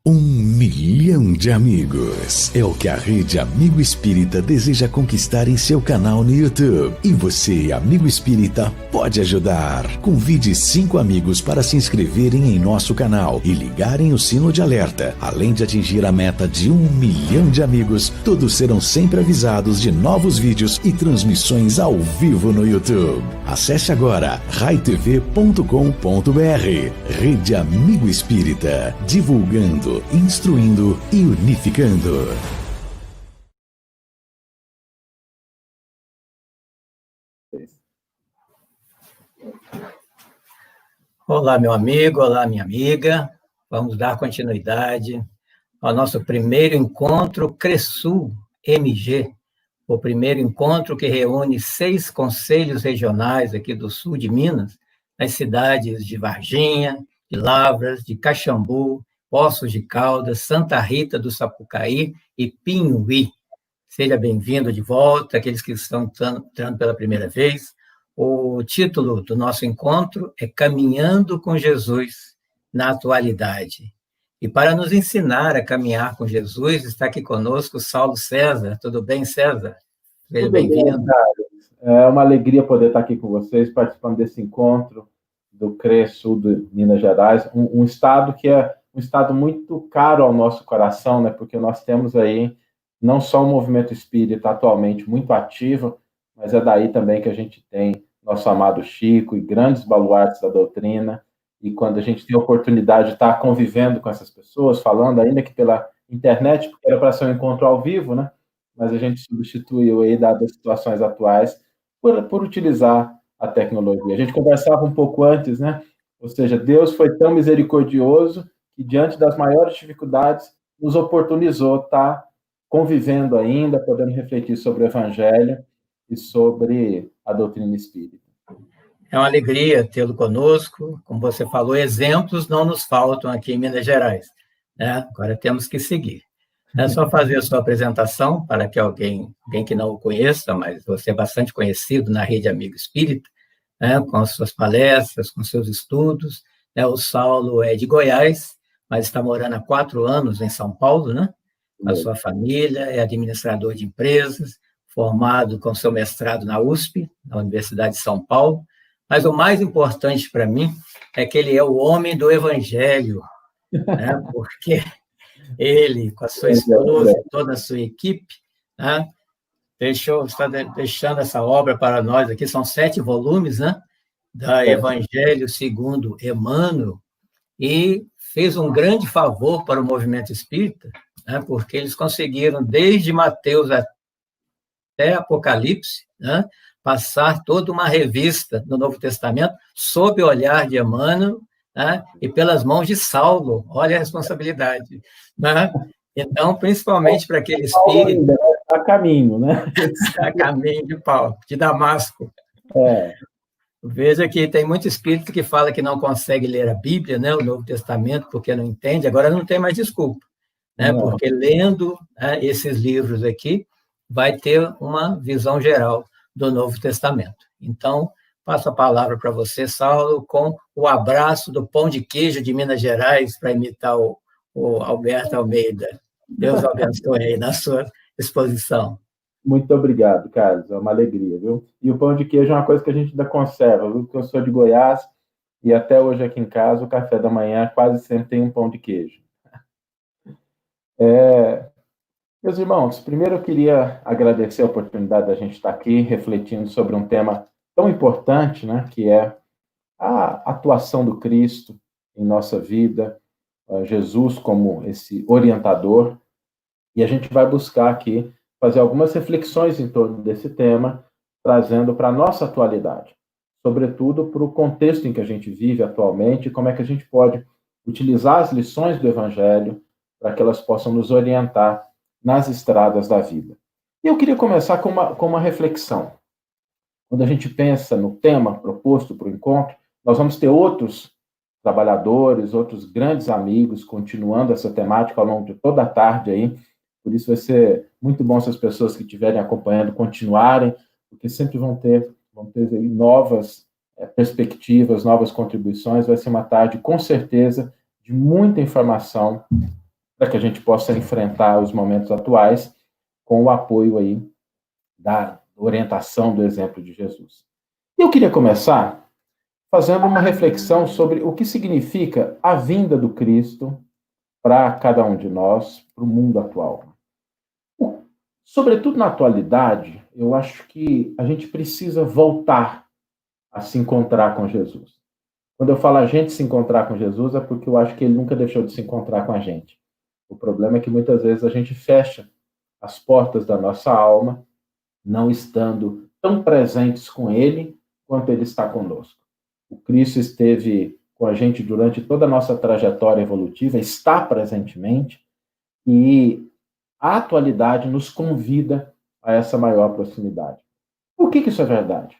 Milhão de amigos é o que a Rede Amigo Espírita deseja conquistar em seu canal no YouTube. E você, amigo espírita, pode ajudar. Convide 5 amigos para se inscreverem em nosso canal e ligarem o sino de alerta. Além de atingir a meta de 1 milhão de amigos, todos serão sempre avisados de novos vídeos e transmissões ao vivo no YouTube. Acesse agora raitv.com.br. Rede Amigo Espírita, divulgando, instruindo e unificando. Olá, meu amigo, olá, minha amiga. Vamos dar continuidade ao nosso primeiro encontro CRESUL MG, o primeiro encontro que reúne 6 conselhos regionais aqui do sul de Minas, nas cidades de Varginha, de Lavras, de Caxambu, Poços de Caldas, Santa Rita do Sapucaí e Pinhuí. Seja bem-vindo de volta, aqueles que estão entrando pela primeira vez. O título do nosso encontro é Caminhando com Jesus na Atualidade. E para nos ensinar a caminhar com Jesus, está aqui conosco Saulo César. Tudo bem, César? Seja bem-vindo. É uma alegria poder estar aqui com vocês, participando desse encontro do CRESUL de Minas Gerais, um estado que é um estado muito caro ao nosso coração, né? Porque nós temos aí não só um movimento espírita atualmente muito ativo, mas é daí também que a gente tem nosso amado Chico e grandes baluartes da doutrina. E quando a gente tem a oportunidade de estar convivendo com essas pessoas, falando, ainda que pela internet, porque era para ser um encontro ao vivo, né? Mas a gente substituiu aí, dadas as situações atuais, por utilizar a tecnologia. A gente conversava um pouco antes, né? Ou seja, Deus foi tão misericordioso que, diante das maiores dificuldades, nos oportunizou estar convivendo ainda, podendo refletir sobre o Evangelho e sobre a doutrina espírita. É uma alegria tê-lo conosco. Como você falou, exemplos não nos faltam aqui em Minas Gerais, né? Agora temos que seguir. É só fazer a sua apresentação para que alguém que não o conheça, mas você é bastante conhecido na Rede Amigo Espírita, né? Com as suas palestras, com seus estudos, né? O Saulo é de Goiás, mas está morando há 4 anos em São Paulo, né? A sua família é administrador de empresas, formado com seu mestrado na USP, na Universidade de São Paulo. Mas o mais importante para mim é que ele é o homem do Evangelho, né? Porque ele, com a sua esposa e toda a sua equipe, né? Está deixando essa obra para nós aqui, são 7 volumes, né? Da Evangelho segundo Emmanuel, e fez um grande favor para o movimento espírita, né? Porque eles conseguiram, desde Mateus até Apocalipse, né? Passar toda uma revista do Novo Testamento sob o olhar de Emmanuel, né? E pelas mãos de Saulo. Olha a responsabilidade, né? Então, principalmente para aquele espírito... A caminho, né? A caminho de Paulo, de Damasco. Veja que tem muito espírito que fala que não consegue ler a Bíblia, né? O Novo Testamento, porque não entende. Agora não tem mais desculpa, né? Porque lendo, né, esses livros aqui, vai ter uma visão geral do Novo Testamento. Então, passo a palavra para você, Saulo, com o abraço do pão de queijo de Minas Gerais, para imitar o Alberto Almeida. Deus abençoe aí na sua exposição. Muito obrigado, Carlos. É uma alegria, viu? E o pão de queijo é uma coisa que a gente ainda conserva, viu? Porque eu sou de Goiás e até hoje aqui em casa o café da manhã quase sempre tem um pão de queijo. Meus irmãos, primeiro eu queria agradecer a oportunidade da gente estar aqui refletindo sobre um tema tão importante, né, que é a atuação do Cristo em nossa vida, Jesus como esse orientador, e a gente vai buscar aqui fazer algumas reflexões em torno desse tema, trazendo para a nossa atualidade, sobretudo para o contexto em que a gente vive atualmente, e como é que a gente pode utilizar as lições do Evangelho para que elas possam nos orientar nas estradas da vida. E eu queria começar com uma reflexão. Quando a gente pensa no tema proposto para o encontro, nós vamos ter outros trabalhadores, outros grandes amigos, continuando essa temática ao longo de toda a tarde aí. Por isso vai ser muito bom se as pessoas que estiverem acompanhando continuarem, porque sempre vão ter aí novas perspectivas, novas contribuições. Vai ser uma tarde, com certeza, de muita informação para que a gente possa enfrentar os momentos atuais com o apoio aí da orientação do exemplo de Jesus. Eu queria começar fazendo uma reflexão sobre o que significa a vinda do Cristo para cada um de nós, para o mundo atual. Sobretudo na atualidade, eu acho que a gente precisa voltar a se encontrar com Jesus. Quando eu falo a gente se encontrar com Jesus, é porque eu acho que ele nunca deixou de se encontrar com a gente. O problema é que muitas vezes a gente fecha as portas da nossa alma, não estando tão presentes com ele quanto ele está conosco. O Cristo esteve com a gente durante toda a nossa trajetória evolutiva, está presentemente, e a atualidade nos convida a essa maior proximidade. Por que isso é verdade?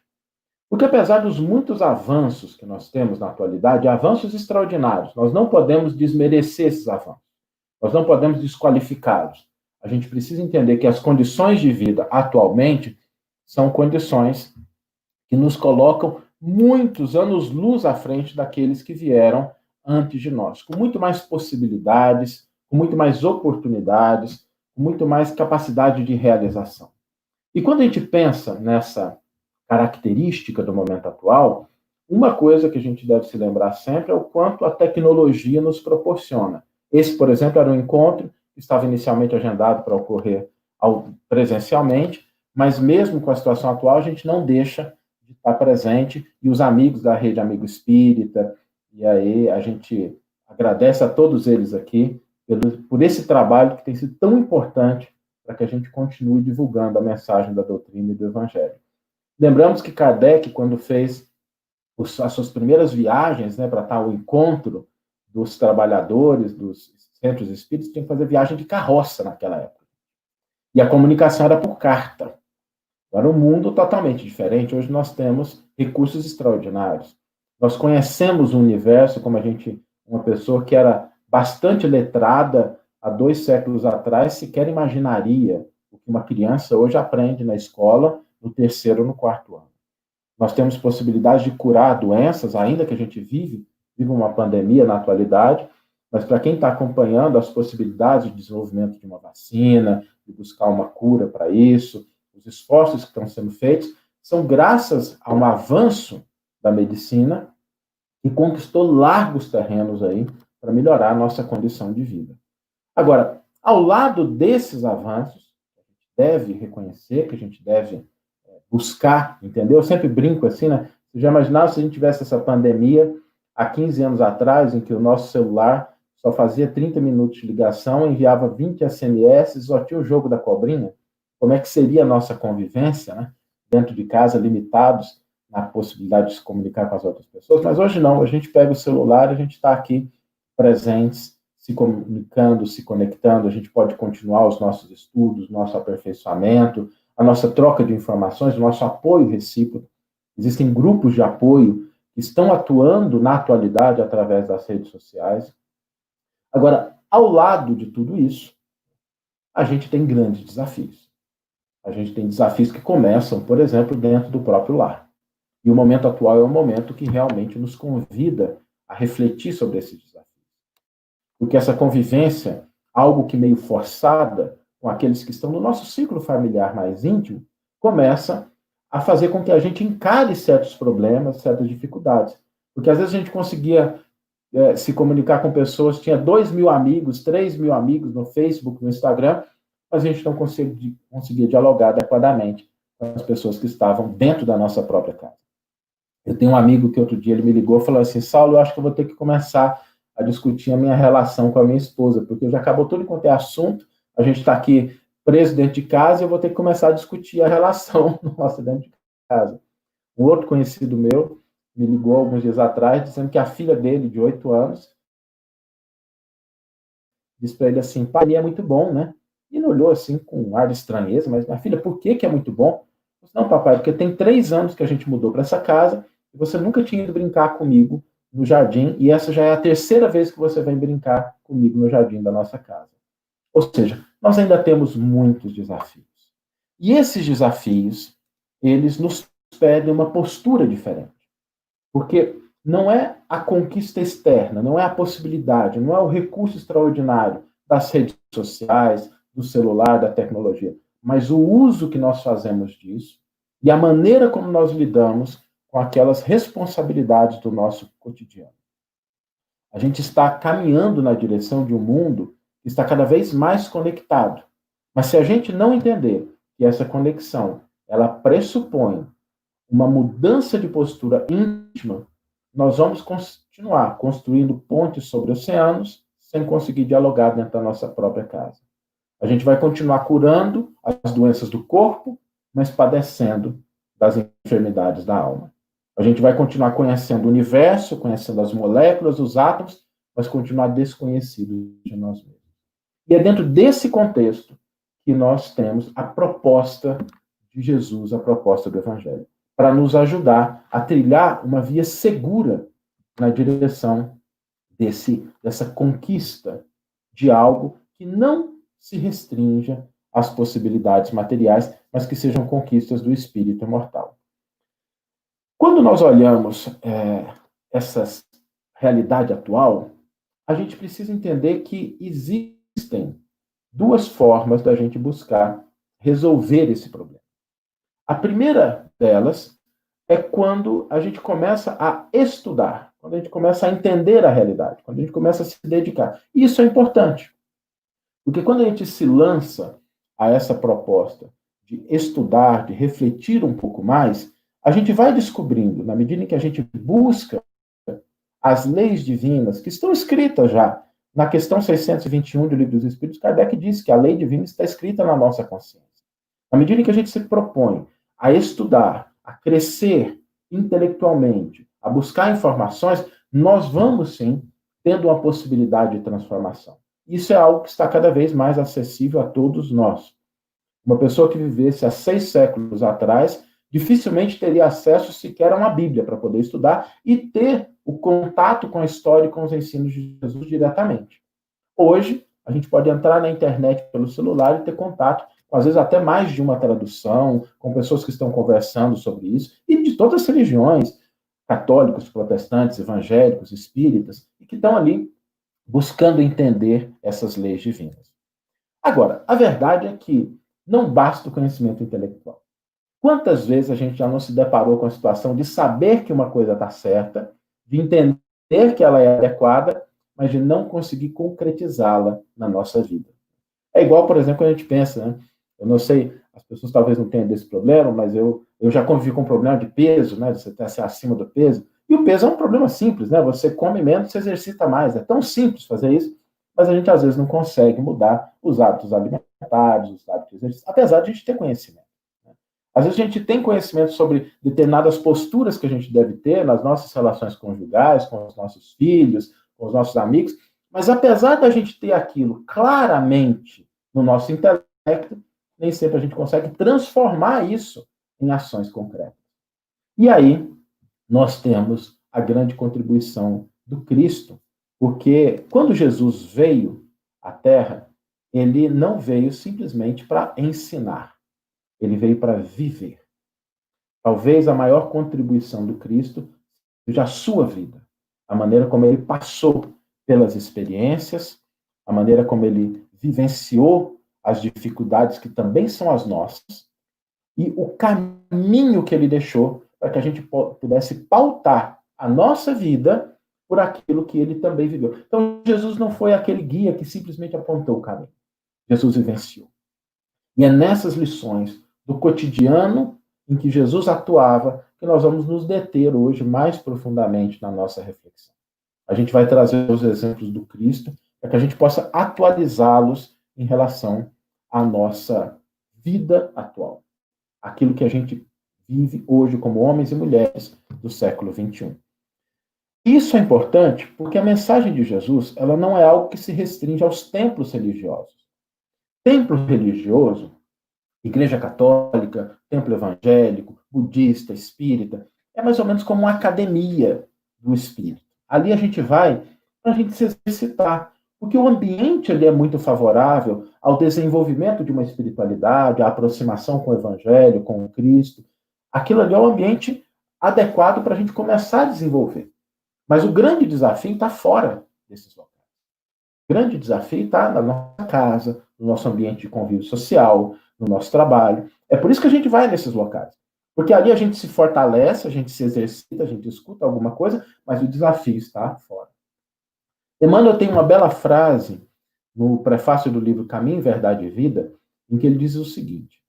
Porque apesar dos muitos avanços que nós temos na atualidade, avanços extraordinários, nós não podemos desmerecer esses avanços, nós não podemos desqualificá-los. A gente precisa entender que as condições de vida atualmente são condições que nos colocam muitos anos-luz à frente daqueles que vieram antes de nós, com muito mais possibilidades, com muito mais oportunidades, com muito mais capacidade de realização. E quando a gente pensa nessa característica do momento atual, uma coisa que a gente deve se lembrar sempre é o quanto a tecnologia nos proporciona. Esse, por exemplo, era um encontro que estava inicialmente agendado para ocorrer presencialmente, mas mesmo com a situação atual, a gente não deixa de estar presente, e os amigos da Rede Amigo Espírita, e aí a gente agradece a todos eles aqui por esse trabalho que tem sido tão importante para que a gente continue divulgando a mensagem da doutrina e do Evangelho. Lembramos que Kardec, quando fez as suas primeiras viagens, né, para tal encontro dos trabalhadores, dos centros espíritas, tinha que fazer viagem de carroça naquela época. E a comunicação era por carta. Era um mundo totalmente diferente. Hoje nós temos recursos extraordinários. Nós conhecemos o universo como uma pessoa que era bastante letrada há 2 séculos atrás, sequer imaginaria o que uma criança hoje aprende na escola, no 3º ou no 4º ano. Nós temos possibilidade de curar doenças, ainda que a gente vive uma pandemia na atualidade, mas para quem está acompanhando as possibilidades de desenvolvimento de uma vacina, de buscar uma cura para isso, os esforços que estão sendo feitos, são graças a um avanço da medicina que conquistou largos terrenos aí para melhorar a nossa condição de vida. Agora, ao lado desses avanços, a gente deve reconhecer, que a gente deve buscar, entendeu? Eu sempre brinco assim, né? Você já imaginava se a gente tivesse essa pandemia há 15 anos atrás, em que o nosso celular só fazia 30 minutos de ligação, enviava 20 SMS, só tinha o jogo da cobrinha? Como é que seria a nossa convivência, né? Dentro de casa, limitados na possibilidade de se comunicar com as outras pessoas? Mas hoje não, a gente pega o celular, a gente está aqui presentes, se comunicando, se conectando, a gente pode continuar os nossos estudos, nosso aperfeiçoamento, a nossa troca de informações, o nosso apoio recíproco. Existem grupos de apoio que estão atuando na atualidade através das redes sociais. Agora, ao lado de tudo isso, a gente tem grandes desafios. A gente tem desafios que começam, por exemplo, dentro do próprio lar. E o momento atual é um momento que realmente nos convida a refletir sobre esses desafios. Porque essa convivência, algo que meio forçada, com aqueles que estão no nosso ciclo familiar mais íntimo, começa a fazer com que a gente encare certos problemas, certas dificuldades. Porque às vezes a gente conseguia se comunicar com pessoas, tinha 2.000 amigos, 3.000 amigos no Facebook, no Instagram, mas a gente não conseguia dialogar adequadamente com as pessoas que estavam dentro da nossa própria casa. Eu tenho um amigo que outro dia ele me ligou e falou assim: Saulo, eu acho que eu vou ter que começar a discutir a minha relação com a minha esposa, porque já acabou tudo quanto é assunto, a gente está aqui preso dentro de casa e eu vou ter que começar a discutir a relação nossa dentro de casa. Um outro conhecido meu me ligou alguns dias atrás dizendo que a filha dele, de 8 anos, disse para ele assim: pai, é muito bom, né? E ele olhou assim com um ar de estranheza, mas minha filha, por que é muito bom? Eu disse, não, papai, porque tem 3 anos que a gente mudou para essa casa e você nunca tinha ido brincar comigo no jardim e essa já é a 3ª vez que você vem brincar comigo no jardim da nossa casa. Ou seja, nós ainda temos muitos desafios. E esses desafios, eles nos pedem uma postura diferente. Porque não é a conquista externa, não é a possibilidade, não é o recurso extraordinário das redes sociais, do celular, da tecnologia, mas o uso que nós fazemos disso e a maneira como nós lidamos com aquelas responsabilidades do nosso cotidiano. A gente está caminhando na direção de um mundo que está cada vez mais conectado. Mas se a gente não entender que essa conexão, ela pressupõe uma mudança de postura íntima, nós vamos continuar construindo pontes sobre oceanos sem conseguir dialogar dentro da nossa própria casa. A gente vai continuar curando as doenças do corpo, mas padecendo das enfermidades da alma. A gente vai continuar conhecendo o universo, conhecendo as moléculas, os átomos, mas continuar desconhecido de nós mesmos. E é dentro desse contexto que nós temos a proposta de Jesus, a proposta do Evangelho, para nos ajudar a trilhar uma via segura na direção dessa conquista de algo que não se restrinja às possibilidades materiais, mas que sejam conquistas do espírito imortal. Quando nós olhamos essa realidade atual, a gente precisa entender que existem 2 formas da gente buscar resolver esse problema. A primeira delas é quando a gente começa a estudar, quando a gente começa a entender a realidade, quando a gente começa a se dedicar. Isso é importante, porque quando a gente se lança a essa proposta de estudar, de refletir um pouco mais, a gente vai descobrindo, na medida em que a gente busca as leis divinas que estão escritas já na questão 621 do Livro dos Espíritos, Kardec diz que a lei divina está escrita na nossa consciência. Na medida em que a gente se propõe a estudar, a crescer intelectualmente, a buscar informações, nós vamos, sim, tendo uma possibilidade de transformação. Isso é algo que está cada vez mais acessível a todos nós. Uma pessoa que vivesse há 6 séculos atrás dificilmente teria acesso sequer a uma Bíblia para poder estudar e ter o contato com a história e com os ensinos de Jesus diretamente. Hoje, a gente pode entrar na internet pelo celular e ter contato com, às vezes, até mais de uma tradução, com pessoas que estão conversando sobre isso, e de todas as religiões, católicos, protestantes, evangélicos, espíritas, e que estão ali buscando entender essas leis divinas. Agora, a verdade é que não basta o conhecimento intelectual. Quantas vezes a gente já não se deparou com a situação de saber que uma coisa está certa, de entender que ela é adequada, mas de não conseguir concretizá-la na nossa vida? É igual, por exemplo, quando a gente pensa, né? Eu não sei, as pessoas talvez não tenham desse problema, mas eu já convivi com um problema de peso, né? De você estar acima do peso. E o peso é um problema simples, né? Você come menos, você exercita mais. É tão simples fazer isso, mas a gente às vezes não consegue mudar os hábitos alimentares, os hábitos de exercício, apesar de a gente ter conhecimento. Às vezes a gente tem conhecimento sobre determinadas posturas que a gente deve ter nas nossas relações conjugais, com os nossos filhos, com os nossos amigos, mas apesar da gente ter aquilo claramente no nosso intelecto, nem sempre a gente consegue transformar isso em ações concretas. E aí nós temos a grande contribuição do Cristo, porque quando Jesus veio à Terra, ele não veio simplesmente para ensinar. Ele veio para viver. Talvez a maior contribuição do Cristo seja a sua vida, a maneira como ele passou pelas experiências, a maneira como ele vivenciou as dificuldades que também são as nossas, e o caminho que ele deixou para que a gente pudesse pautar a nossa vida por aquilo que ele também viveu. Então, Jesus não foi aquele guia que simplesmente apontou o caminho. Jesus vivenciou. E é nessas lições do cotidiano em que Jesus atuava que nós vamos nos deter hoje mais profundamente na nossa reflexão. A gente vai trazer os exemplos do Cristo para que a gente possa atualizá-los em relação à nossa vida atual. Aquilo que a gente vive hoje como homens e mulheres do século XXI. Isso é importante porque a mensagem de Jesus, ela não é algo que se restringe aos templos religiosos. Templo religioso, igreja católica, templo evangélico, budista, espírita, é mais ou menos como uma academia do espírito. Ali a gente vai para a gente se exercitar, porque o ambiente ali é muito favorável ao desenvolvimento de uma espiritualidade, à aproximação com o evangelho, com o Cristo. Aquilo ali é um ambiente adequado para a gente começar a desenvolver. Mas o grande desafio está fora desses locais. O grande desafio está na nossa casa, no nosso ambiente de convívio social, no nosso trabalho. É por isso que a gente vai nesses locais. Porque ali a gente se fortalece, a gente se exercita, a gente escuta alguma coisa, mas o desafio está fora. Emmanuel tem uma bela frase no prefácio do livro Caminho, Verdade e Vida, em que ele diz o seguinte: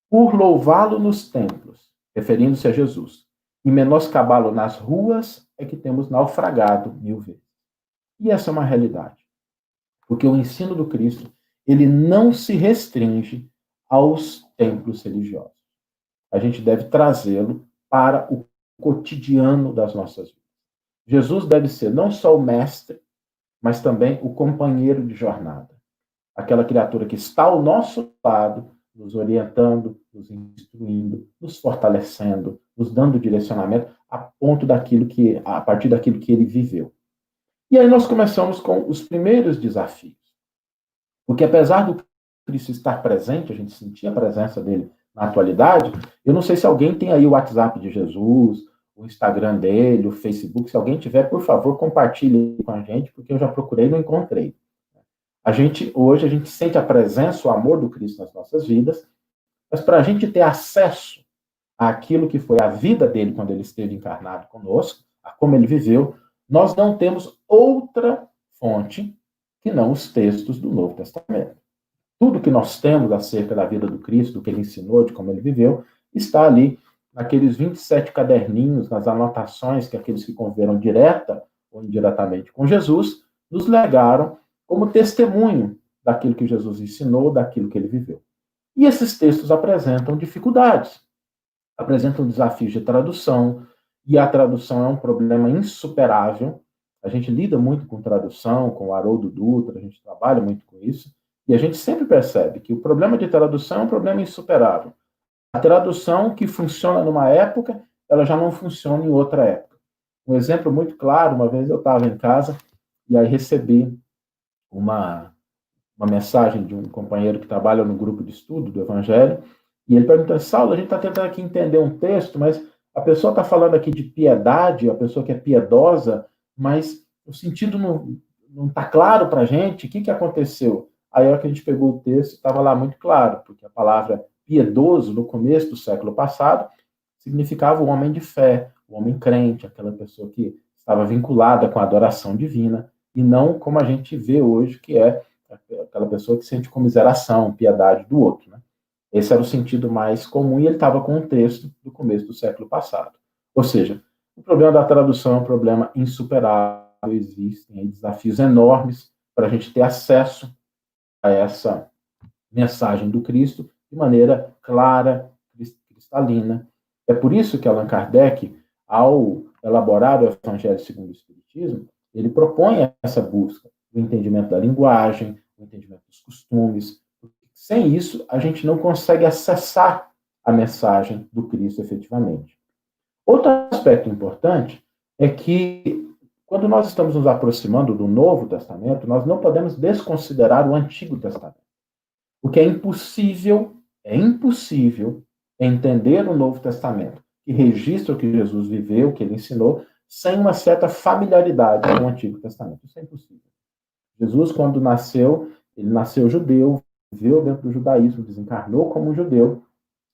por louvá-lo nos templos, referindo-se a Jesus, e menoscabá-lo nas ruas, é que temos naufragado 1000 vezes. E essa é uma realidade. Porque o ensino do Cristo, ele não se restringe aos templos religiosos. A gente deve trazê-lo para o cotidiano das nossas vidas. Jesus deve ser não só o mestre, mas também o companheiro de jornada. Aquela criatura que está ao nosso lado, nos orientando, nos instruindo, nos fortalecendo, nos dando direcionamento a partir daquilo que ele viveu. E aí nós começamos com os primeiros desafios. Porque apesar do Cristo estar presente, a gente sentir a presença dele na atualidade, eu não sei se alguém tem aí o WhatsApp de Jesus, o Instagram dele, o Facebook. Se alguém tiver, por favor, compartilhe com a gente, porque eu já procurei e não encontrei. Hoje a gente sente a presença, o amor do Cristo nas nossas vidas, mas para a gente ter acesso àquilo que foi a vida dele quando ele esteve encarnado conosco, a como ele viveu, nós não temos outra fonte que não os textos do Novo Testamento. Tudo que nós temos acerca da vida do Cristo, do que ele ensinou, de como ele viveu, está ali naqueles 27 caderninhos, nas anotações que aqueles que conviveram direta ou indiretamente com Jesus nos legaram como testemunho daquilo que Jesus ensinou, daquilo que ele viveu. E esses textos apresentam dificuldades, apresentam desafios de tradução, e a tradução é um problema insuperável. A gente lida muito com tradução, com o Haroldo Dutra, a gente trabalha muito com isso, e a gente sempre percebe que o problema de tradução é um problema insuperável. A tradução que funciona numa época, ela já não funciona em outra época. Um exemplo muito claro, uma vez eu estava em casa, e aí recebi uma mensagem de um companheiro que trabalha no grupo de estudo do Evangelho, e ele perguntou: Saulo, a gente está tentando aqui entender um texto, mas a pessoa está falando aqui de piedade, a pessoa que é piedosa, mas o sentido não está claro para a gente, o que aconteceu? Aí, a hora que a gente pegou o texto, estava lá muito claro, porque a palavra piedoso, no começo do século passado, significava o homem de fé, o homem crente, aquela pessoa que estava vinculada com a adoração divina, e não como a gente vê hoje, que é aquela pessoa que sente comiseração, piedade do outro, né? Esse era o sentido mais comum, e ele estava com um texto do começo do século passado. Ou seja, o problema da tradução é um problema insuperável, existem aí desafios enormes para a gente ter acesso a essa mensagem do Cristo de maneira clara, cristalina. É por isso que Allan Kardec, ao elaborar o Evangelho segundo o Espiritismo, ele propõe essa busca do entendimento da linguagem, do entendimento dos costumes. Sem isso, a gente não consegue acessar a mensagem do Cristo efetivamente. Outro aspecto importante é que, quando nós estamos nos aproximando do Novo Testamento, nós não podemos desconsiderar o Antigo Testamento. Porque é impossível entender o Novo Testamento, que registra o que Jesus viveu, o que ele ensinou, sem uma certa familiaridade com o Antigo Testamento. Isso é impossível. Jesus, quando nasceu, ele nasceu judeu, viveu dentro do judaísmo, desencarnou como um judeu,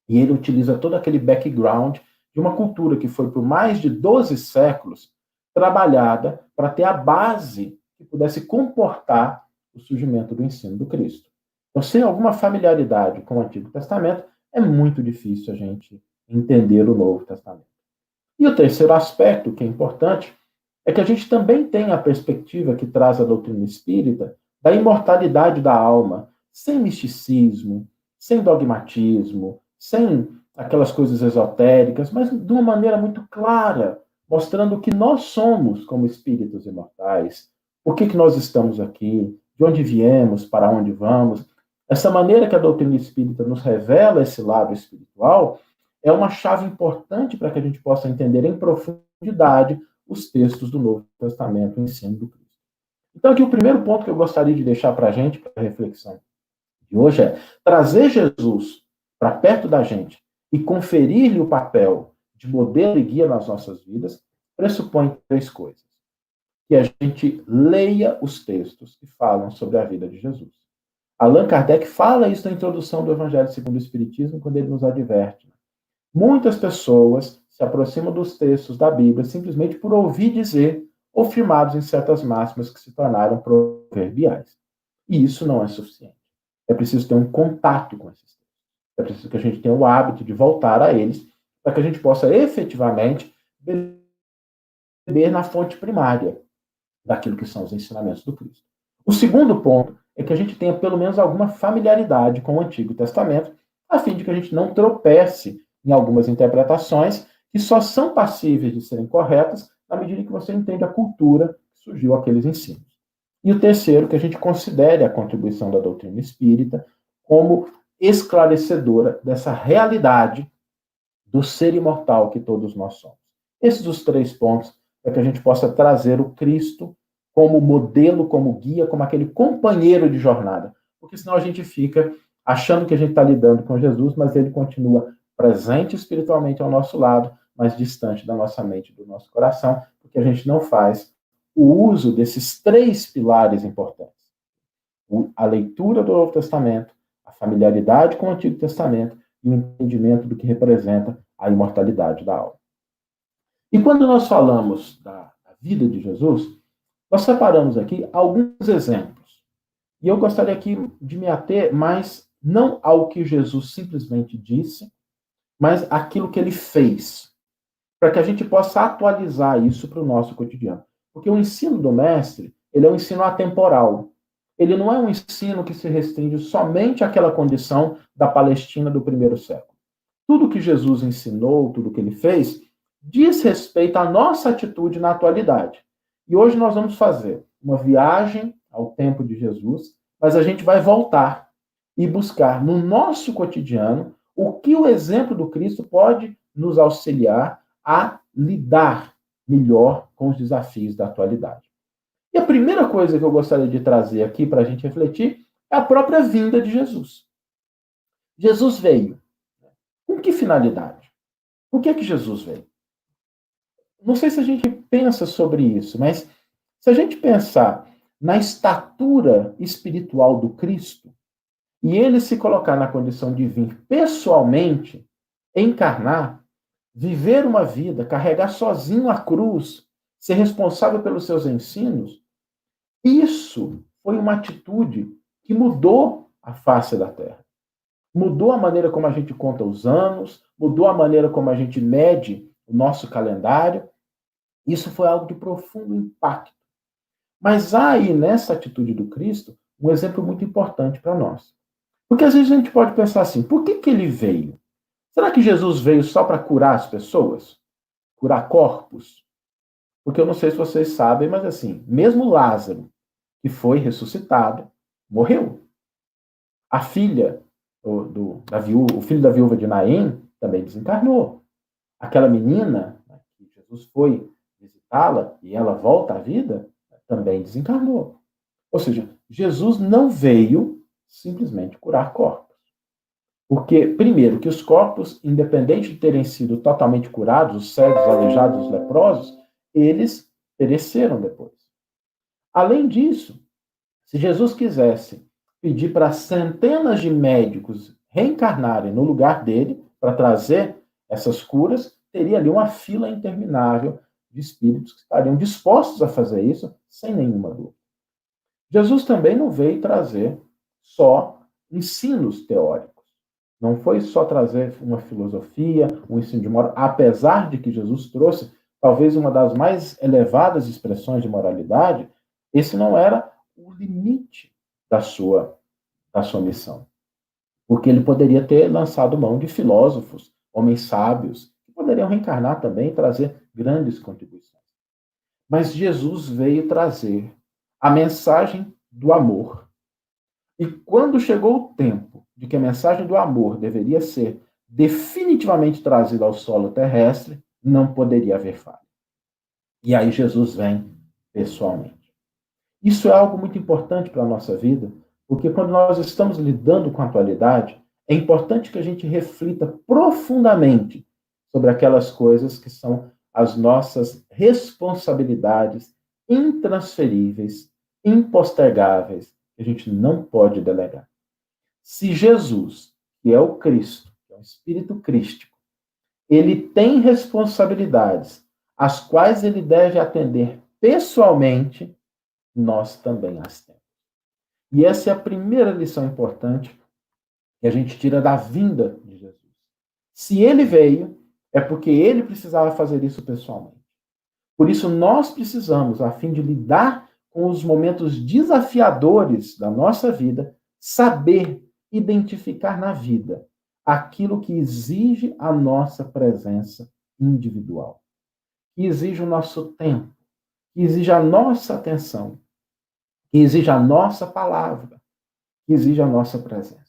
e ele utiliza todo aquele background de uma cultura que foi por mais de 12 séculos trabalhada para ter a base que pudesse comportar o surgimento do ensino do Cristo. Então, sem alguma familiaridade com o Antigo Testamento, é muito difícil a gente entender o Novo Testamento. E o terceiro aspecto, que é importante, é que a gente também tem a perspectiva que traz a doutrina espírita da imortalidade da alma, sem misticismo, sem dogmatismo, sem aquelas coisas esotéricas, mas de uma maneira muito clara, mostrando o que nós somos como espíritos imortais, por que nós estamos aqui, de onde viemos, para onde vamos. Essa maneira que a doutrina espírita nos revela esse lado espiritual é uma chave importante para que a gente possa entender em profundidade os textos do Novo Testamento, o ensino do Cristo. Então, aqui o primeiro ponto que eu gostaria de deixar para a gente, para a reflexão de hoje, é trazer Jesus para perto da gente e conferir-lhe o papel de modelo e guia nas nossas vidas, pressupõe três coisas. Que a gente leia os textos que falam sobre a vida de Jesus. Allan Kardec fala isso na introdução do Evangelho segundo o Espiritismo, quando ele nos adverte. Muitas pessoas se aproximam dos textos da Bíblia simplesmente por ouvir dizer ou firmados em certas máximas que se tornaram proverbiais. E isso não é suficiente. É preciso ter um contato com esses textos. É preciso que a gente tenha o hábito de voltar a eles para que a gente possa efetivamente beber na fonte primária daquilo que são os ensinamentos do Cristo. O segundo ponto é que a gente tenha pelo menos alguma familiaridade com o Antigo Testamento, a fim de que a gente não tropece em algumas interpretações que só são passíveis de serem corretas na medida em que você entende a cultura que surgiu aqueles ensinos. E o terceiro, que a gente considere a contribuição da doutrina espírita como esclarecedora dessa realidade do ser imortal que todos nós somos. Esses os três pontos para que a gente possa trazer o Cristo como modelo, como guia, como aquele companheiro de jornada. Porque senão a gente fica achando que a gente está lidando com Jesus, mas ele continua presente espiritualmente ao nosso lado, mas distante da nossa mente e do nosso coração, porque a gente não faz o uso desses três pilares importantes. A leitura do Novo Testamento, a familiaridade com o Antigo Testamento e o entendimento do que representa a imortalidade da alma. E quando nós falamos da vida de Jesus, nós separamos aqui alguns exemplos. E eu gostaria aqui de me ater mais não ao que Jesus simplesmente disse, mas aquilo que ele fez, para que a gente possa atualizar isso para o nosso cotidiano. Porque o ensino do mestre, ele é um ensino atemporal. Ele não é um ensino que se restringe somente àquela condição da Palestina do primeiro século. Tudo que Jesus ensinou, tudo que ele fez, diz respeito à nossa atitude na atualidade. E hoje nós vamos fazer uma viagem ao tempo de Jesus, mas a gente vai voltar e buscar no nosso cotidiano o que o exemplo do Cristo pode nos auxiliar a lidar melhor com os desafios da atualidade. E a primeira coisa que eu gostaria de trazer aqui para a gente refletir é a própria vinda de Jesus. Jesus veio. Com que finalidade? Por que Jesus veio? Não sei se a gente pensa sobre isso, mas se a gente pensar na estatura espiritual do Cristo, e ele se colocar na condição de vir pessoalmente, encarnar, viver uma vida, carregar sozinho a cruz, ser responsável pelos seus ensinos, isso foi uma atitude que mudou a face da Terra. Mudou a maneira como a gente conta os anos, mudou a maneira como a gente mede o nosso calendário. Isso foi algo de profundo impacto. Mas há aí, nessa atitude do Cristo, um exemplo muito importante para nós. Porque às vezes a gente pode pensar assim, por que ele veio? Será que Jesus veio só para curar as pessoas? Curar corpos? Porque eu não sei se vocês sabem, mas assim, mesmo Lázaro, que foi ressuscitado, morreu. A filha o filho da viúva de Naim também desencarnou. Aquela menina, que Jesus foi visitá-la e ela volta à vida, também desencarnou. Ou seja, Jesus não veio simplesmente curar corpos. Porque, primeiro, que os corpos, independente de terem sido totalmente curados, os cegos, aleijados, os leprosos, eles pereceram depois. Além disso, se Jesus quisesse pedir para centenas de médicos reencarnarem no lugar dele para trazer essas curas, teria ali uma fila interminável de espíritos que estariam dispostos a fazer isso sem nenhuma dúvida. Jesus também não veio trazer só ensinos teóricos. Não foi só trazer uma filosofia, um ensino de moral, apesar de que Jesus trouxe talvez uma das mais elevadas expressões de moralidade, esse não era o limite da sua missão. Porque ele poderia ter lançado mão de filósofos, homens sábios, que poderiam reencarnar também e trazer grandes contribuições. Mas Jesus veio trazer a mensagem do amor. E quando chegou o tempo de que a mensagem do amor deveria ser definitivamente trazida ao solo terrestre, não poderia haver falha. E aí Jesus vem pessoalmente. Isso é algo muito importante para a nossa vida, porque quando nós estamos lidando com a atualidade, é importante que a gente reflita profundamente sobre aquelas coisas que são as nossas responsabilidades intransferíveis, impostergáveis, que a gente não pode delegar. Se Jesus, que é o Cristo, que é o Espírito Crístico, ele tem responsabilidades às quais ele deve atender pessoalmente, nós também as temos. E essa é a primeira lição importante que a gente tira da vinda de Jesus. Se ele veio, é porque ele precisava fazer isso pessoalmente. Por isso, nós precisamos, a fim de lidar com os momentos desafiadores da nossa vida, saber identificar na vida aquilo que exige a nossa presença individual, que exige o nosso tempo, que exige a nossa atenção, que exige a nossa palavra, que exige a nossa presença.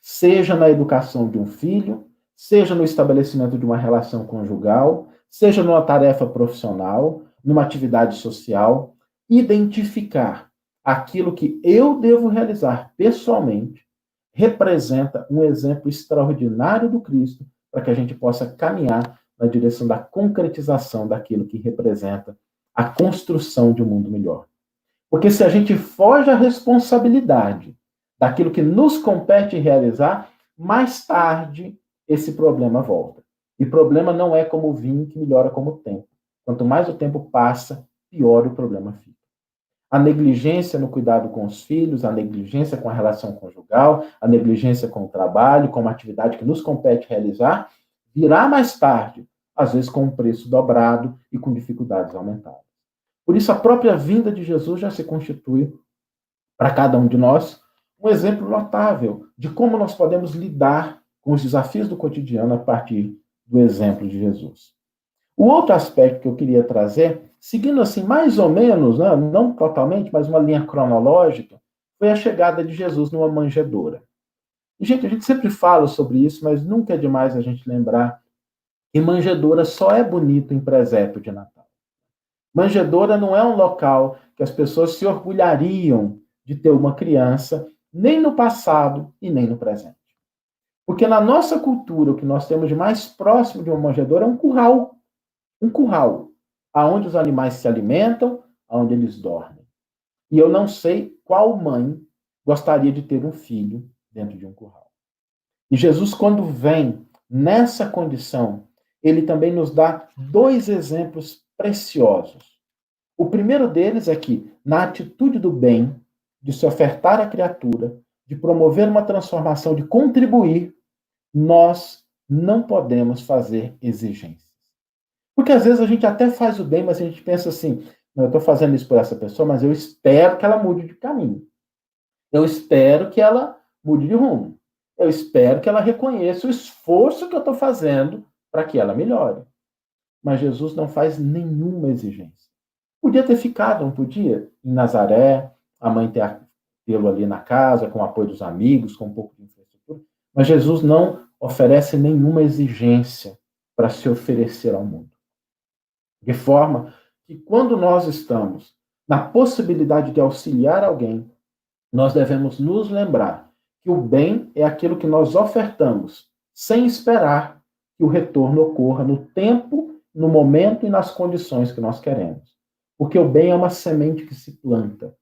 Seja na educação de um filho, seja no estabelecimento de uma relação conjugal, seja numa tarefa profissional, numa atividade social, identificar aquilo que eu devo realizar pessoalmente representa um exemplo extraordinário do Cristo para que a gente possa caminhar na direção da concretização daquilo que representa a construção de um mundo melhor. Porque se a gente foge à responsabilidade daquilo que nos compete realizar, mais tarde esse problema volta. E problema não é como o vinho que melhora como o tempo. Quanto mais o tempo passa, pior o problema fica. A negligência no cuidado com os filhos, a negligência com a relação conjugal, a negligência com o trabalho, com uma atividade que nos compete realizar, virá mais tarde, às vezes com um preço dobrado e com dificuldades aumentadas. Por isso, a própria vinda de Jesus já se constitui, para cada um de nós, um exemplo notável de como nós podemos lidar com os desafios do cotidiano a partir do exemplo de Jesus. O outro aspecto que eu queria trazer, seguindo assim mais ou menos, né, não totalmente, mas uma linha cronológica, foi a chegada de Jesus numa manjedoura. E, gente, a gente sempre fala sobre isso, mas nunca é demais a gente lembrar que manjedoura só é bonito em presépio de Natal. Manjedoura não é um local que as pessoas se orgulhariam de ter uma criança, nem no passado e nem no presente. Porque na nossa cultura, o que nós temos de mais próximo de uma manjedoura é um curral. Um curral, aonde os animais se alimentam, aonde eles dormem. E eu não sei qual mãe gostaria de ter um filho dentro de um curral. E Jesus, quando vem nessa condição, ele também nos dá dois exemplos preciosos. O primeiro deles é que, na atitude do bem, de se ofertar à criatura, de promover uma transformação, de contribuir, nós não podemos fazer exigências. Porque às vezes a gente até faz o bem, mas a gente pensa assim, não, eu estou fazendo isso por essa pessoa, mas eu espero que ela mude de caminho. Eu espero que ela mude de rumo. Eu espero que ela reconheça o esforço que eu estou fazendo para que ela melhore. Mas Jesus não faz nenhuma exigência. Podia ter ficado, não podia? Em Nazaré, a mãe tê-lo ali na casa, com o apoio dos amigos, com um pouco de infraestrutura. Mas Jesus não oferece nenhuma exigência para se oferecer ao mundo. De forma que quando nós estamos na possibilidade de auxiliar alguém, nós devemos nos lembrar que o bem é aquilo que nós ofertamos, sem esperar que o retorno ocorra no tempo, no momento e nas condições que nós queremos. Porque o bem é uma semente que se planta.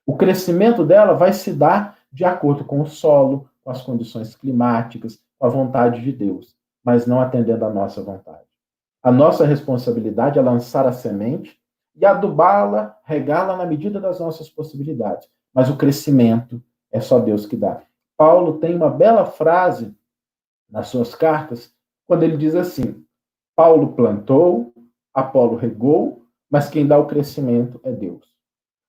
O crescimento dela vai se dar de acordo com o solo, com as condições climáticas, com a vontade de Deus, mas não atendendo à nossa vontade. A nossa responsabilidade é lançar a semente e adubá-la, regá-la na medida das nossas possibilidades. Mas o crescimento é só Deus que dá. Paulo tem uma bela frase nas suas cartas, quando ele diz assim: Paulo plantou, Apolo regou, mas quem dá o crescimento é Deus.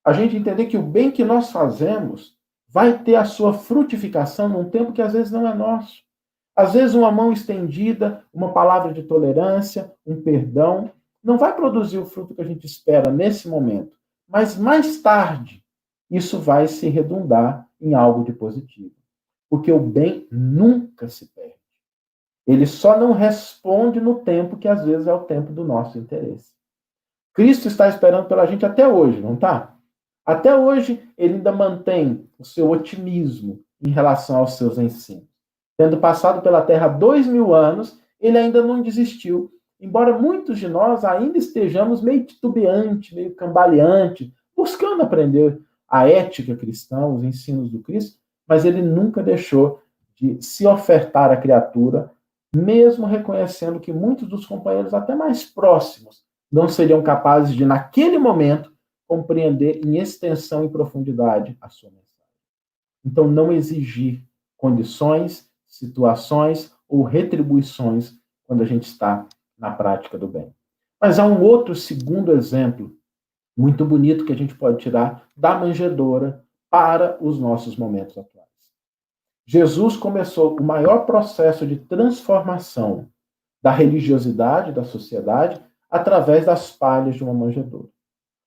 A gente entender que o bem que nós fazemos vai ter a sua frutificação num tempo que às vezes não é nosso. Às vezes uma mão estendida, uma palavra de tolerância, um perdão, não vai produzir o fruto que a gente espera nesse momento. Mas mais tarde, isso vai se redundar em algo de positivo. Porque o bem nunca se perde. Ele só não responde no tempo que às vezes é o tempo do nosso interesse. Cristo está esperando pela gente até hoje, não está? Até hoje, ele ainda mantém o seu otimismo em relação aos seus ensinos. Tendo passado pela Terra 2000 anos, ele ainda não desistiu. Embora muitos de nós ainda estejamos meio titubeante, meio cambaleante, buscando aprender a ética cristã, os ensinos do Cristo, mas ele nunca deixou de se ofertar à criatura, mesmo reconhecendo que muitos dos companheiros até mais próximos não seriam capazes de, naquele momento, compreender em extensão e profundidade a sua mensagem. Então, não exigir condições, situações ou retribuições quando a gente está na prática do bem. Mas há um outro segundo exemplo muito bonito que a gente pode tirar da manjedoura para os nossos momentos atuais. Jesus começou o maior processo de transformação da religiosidade da sociedade através das palhas de uma manjedoura.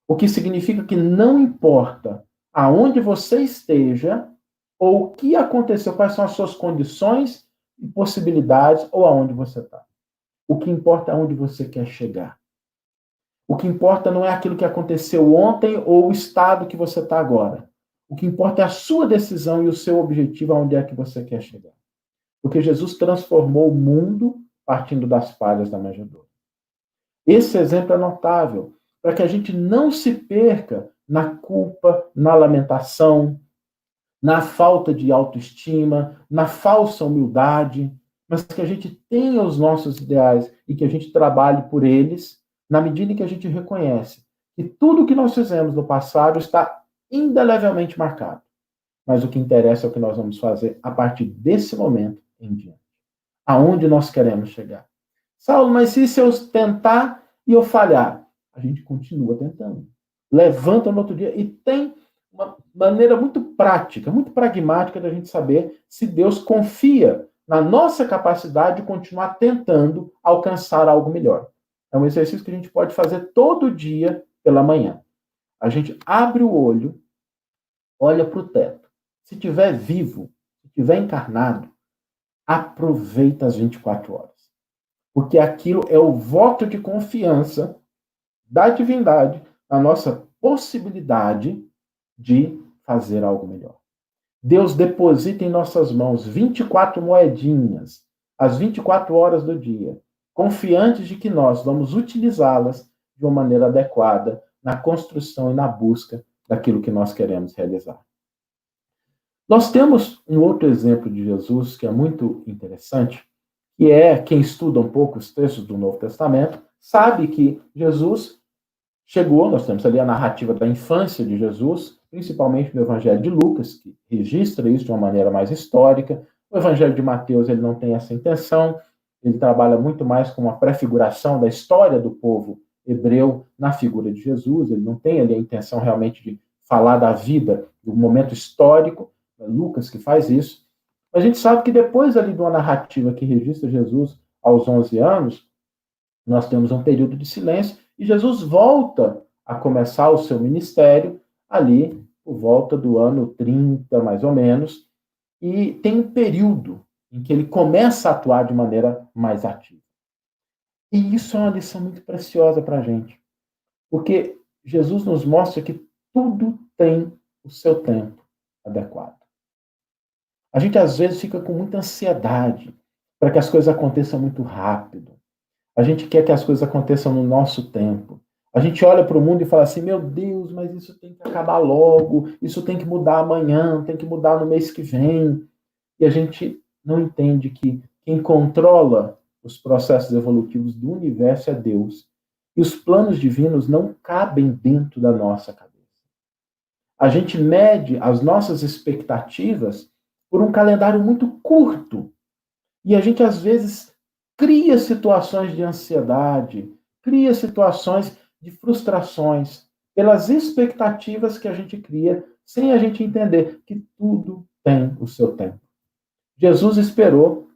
O que significa que não importa aonde você esteja ou o que aconteceu, quais são as suas condições e possibilidades ou aonde você está. O que importa é onde você quer chegar. O que importa não é aquilo que aconteceu ontem ou o estado que você está agora. O que importa é a sua decisão e o seu objetivo aonde é que você quer chegar. Porque Jesus transformou o mundo partindo das palhas da manjedoura. Esse exemplo é notável, para que a gente não se perca na culpa, na lamentação, na falta de autoestima, na falsa humildade, mas que a gente tenha os nossos ideais e que a gente trabalhe por eles, na medida em que a gente reconhece que tudo o que nós fizemos no passado está indelevelmente marcado. Mas o que interessa é o que nós vamos fazer a partir desse momento em diante. Aonde nós queremos chegar. Saulo, mas se eu tentar e eu falhar? A gente continua tentando. Levanta no outro dia e tem uma maneira muito prática, muito pragmática da gente saber se Deus confia na nossa capacidade de continuar tentando alcançar algo melhor. É um exercício que a gente pode fazer todo dia pela manhã. A gente abre o olho, olha para o teto. Se estiver vivo, se estiver encarnado, aproveita as 24 horas. Porque aquilo é o voto de confiança da divindade na nossa possibilidade de fazer algo melhor. Deus deposita em nossas mãos 24 moedinhas, às 24 horas do dia, confiantes de que nós vamos utilizá-las de uma maneira adequada na construção e na busca daquilo que nós queremos realizar. Nós temos um outro exemplo de Jesus que é muito interessante, que é, quem estuda um pouco os textos do Novo Testamento, sabe que Jesus chegou, nós temos ali a narrativa da infância de Jesus, principalmente no Evangelho de Lucas, que registra isso de uma maneira mais histórica. O Evangelho de Mateus ele não tem essa intenção, ele trabalha muito mais com uma prefiguração da história do povo hebreu na figura de Jesus, ele não tem ali a intenção realmente de falar da vida, do momento histórico, é Lucas que faz isso. Mas a gente sabe que depois ali de uma narrativa que registra Jesus aos 11 anos, nós temos um período de silêncio e Jesus volta a começar o seu ministério ali por volta do ano 30, mais ou menos, e tem um período em que ele começa a atuar de maneira mais ativa. E isso é uma lição muito preciosa para a gente, porque Jesus nos mostra que tudo tem o seu tempo adequado. A gente, às vezes, fica com muita ansiedade para que as coisas aconteçam muito rápido. A gente quer que as coisas aconteçam no nosso tempo. A gente olha para o mundo e fala assim, meu Deus, mas isso tem que acabar logo, isso tem que mudar amanhã, tem que mudar no mês que vem. E a gente não entende que quem controla os processos evolutivos do universo é Deus. E os planos divinos não cabem dentro da nossa cabeça. A gente mede as nossas expectativas por um calendário muito curto. E a gente, às vezes, cria situações de ansiedade, cria situações de frustrações pelas expectativas que a gente cria sem a gente entender que tudo tem o seu tempo. Jesus esperou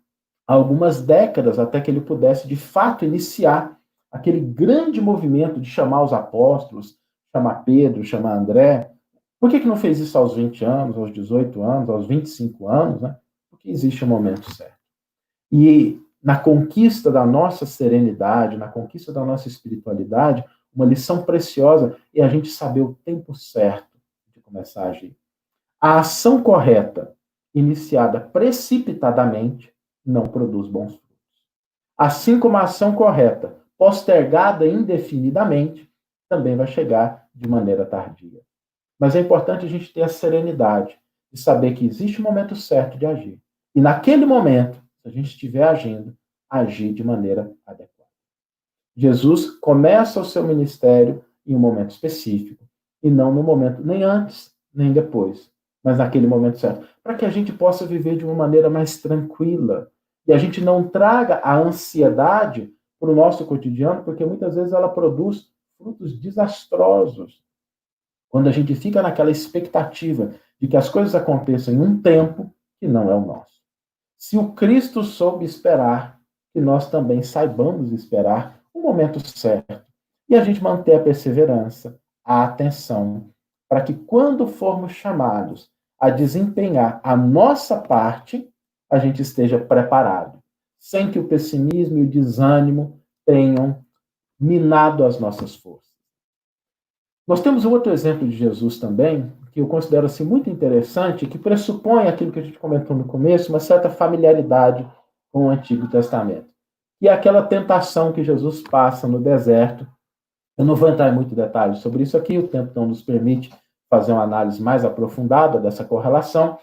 algumas décadas até que ele pudesse, de fato, iniciar aquele grande movimento de chamar os apóstolos, chamar Pedro, chamar André. Por que não fez isso aos 20 anos, aos 18 anos, aos 25 anos? Né? Porque existe um momento certo. E na conquista da nossa serenidade, na conquista da nossa espiritualidade, uma lição preciosa é a gente saber o tempo certo de começar a agir. A ação correta, iniciada precipitadamente, não produz bons frutos. Assim como a ação correta, postergada indefinidamente, também vai chegar de maneira tardia. Mas é importante a gente ter a serenidade de saber que existe o momento certo de agir. E naquele momento, se a gente estiver agindo, agir de maneira adequada. Jesus começa o seu ministério em um momento específico, e não no momento nem antes, nem depois, mas naquele momento certo, para que a gente possa viver de uma maneira mais tranquila, e a gente não traga a ansiedade para o nosso cotidiano, porque muitas vezes ela produz frutos desastrosos. Quando a gente fica naquela expectativa de que as coisas aconteçam em um tempo que não é o nosso. Se o Cristo soube esperar, que nós também saibamos esperar o momento certo. E a gente manter a perseverança, a atenção, para que quando formos chamados a desempenhar a nossa parte, a gente esteja preparado, sem que o pessimismo e o desânimo tenham minado as nossas forças. Nós temos um outro exemplo de Jesus também, que eu considero assim, muito interessante, que pressupõe aquilo que a gente comentou no começo, uma certa familiaridade com o Antigo Testamento. E é aquela tentação que Jesus passa no deserto. Eu não vou entrar em muito detalhes sobre isso aqui, o tempo não nos permite fazer uma análise mais aprofundada dessa correlação,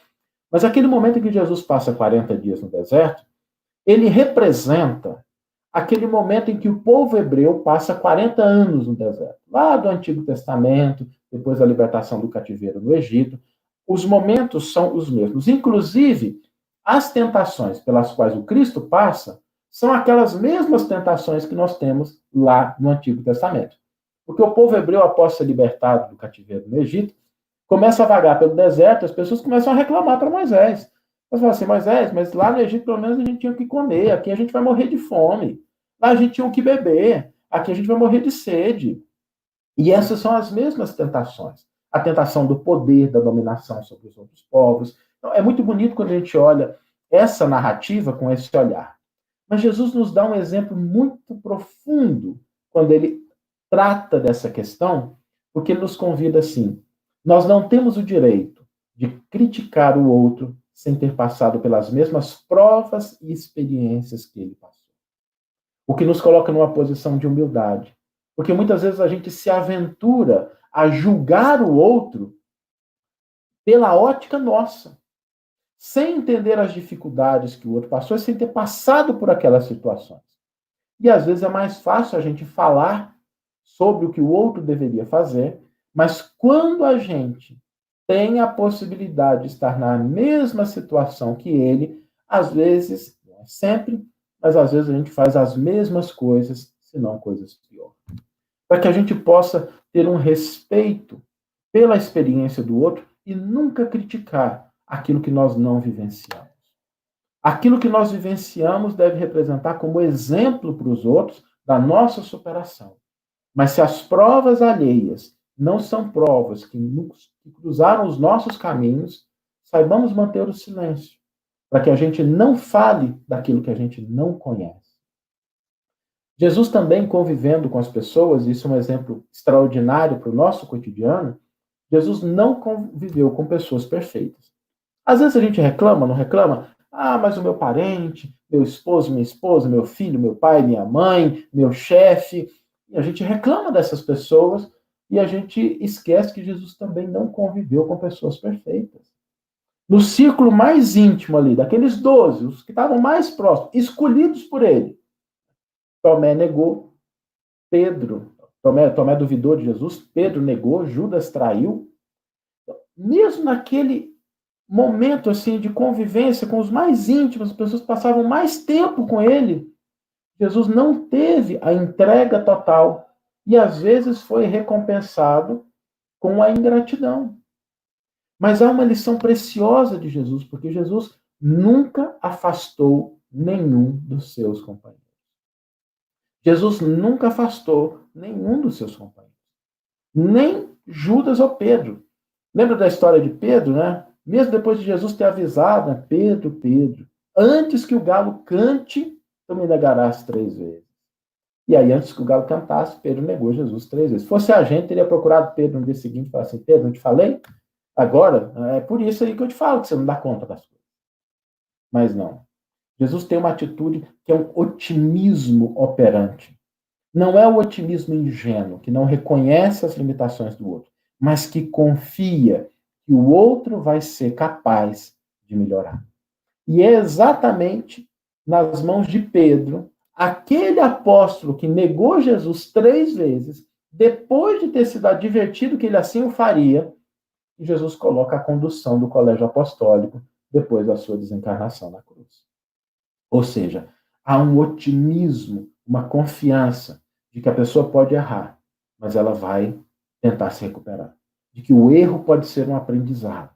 mas aquele momento em que Jesus passa 40 dias no deserto, ele representa aquele momento em que o povo hebreu passa 40 anos no deserto, lá do Antigo Testamento, depois da libertação do cativeiro no Egito. Os momentos são os mesmos. Inclusive, as tentações pelas quais o Cristo passa são aquelas mesmas tentações que nós temos lá no Antigo Testamento. Porque o povo hebreu, após ser libertado do cativeiro no Egito, começa a vagar pelo deserto, as pessoas começam a reclamar para Moisés. Elas falam assim, Moisés, mas lá no Egito pelo menos a gente tinha o que comer, aqui a gente vai morrer de fome. Lá a gente tinha o que beber, aqui a gente vai morrer de sede. E essas são as mesmas tentações. A tentação do poder, da dominação sobre os outros povos. Então, é muito bonito quando a gente olha essa narrativa com esse olhar. Mas Jesus nos dá um exemplo muito profundo quando ele trata dessa questão, porque ele nos convida assim, nós não temos o direito de criticar o outro sem ter passado pelas mesmas provas e experiências que ele passou. O que nos coloca numa posição de humildade. Porque muitas vezes a gente se aventura a julgar o outro pela ótica nossa, sem entender as dificuldades que o outro passou e sem ter passado por aquelas situações. E às vezes é mais fácil a gente falar sobre o que o outro deveria fazer, mas quando a gente tem a possibilidade de estar na mesma situação que ele, às vezes, não é sempre, mas às vezes a gente faz as mesmas coisas, se não coisas piores. Para que a gente possa ter um respeito pela experiência do outro e nunca criticar aquilo que nós não vivenciamos. Aquilo que nós vivenciamos deve representar como exemplo para os outros da nossa superação. Mas se as provas alheias não são provas que cruzaram os nossos caminhos, saibamos manter o silêncio, para que a gente não fale daquilo que a gente não conhece. Jesus também convivendo com as pessoas, isso é um exemplo extraordinário para o nosso cotidiano, Jesus não conviveu com pessoas perfeitas. Às vezes a gente reclama, não reclama? Ah, mas o meu parente, meu esposo, minha esposa, meu filho, meu pai, minha mãe, meu chefe. E a gente reclama dessas pessoas e a gente esquece que Jesus também não conviveu com pessoas perfeitas. No círculo mais íntimo ali, daqueles 12, os que estavam mais próximos, escolhidos por ele, Tomé negou, Tomé duvidou de Jesus, Pedro negou, Judas traiu. Mesmo naquele momento assim de convivência com os mais íntimos, as pessoas passavam mais tempo com ele, Jesus não teve a entrega total e às vezes foi recompensado com a ingratidão. Mas há uma lição preciosa de Jesus, porque Jesus nunca afastou nenhum dos seus companheiros. Jesus nunca afastou nenhum dos seus companheiros. Nem Judas ou Pedro. Lembra da história de Pedro, né? Mesmo depois de Jesus ter avisado, né? Pedro, Pedro, antes que o galo cante, tu me negarás 3 vezes. E aí, antes que o galo cantasse, Pedro negou Jesus 3 vezes. Se fosse a gente, teria procurado Pedro no dia seguinte e falado assim: Pedro, não te falei? Agora, é por isso aí que eu te falo que você não dá conta das coisas. Mas não. Jesus tem uma atitude que é um otimismo operante. Não é o otimismo ingênuo, que não reconhece as limitações do outro, mas que confia que o outro vai ser capaz de melhorar. E é exatamente nas mãos de Pedro, aquele apóstolo que negou Jesus 3 vezes, depois de ter sido advertido que ele assim o faria, que Jesus coloca a condução do colégio apostólico depois da sua desencarnação na cruz. Ou seja, há um otimismo, uma confiança de que a pessoa pode errar, mas ela vai tentar se recuperar. De que o erro pode ser um aprendizado.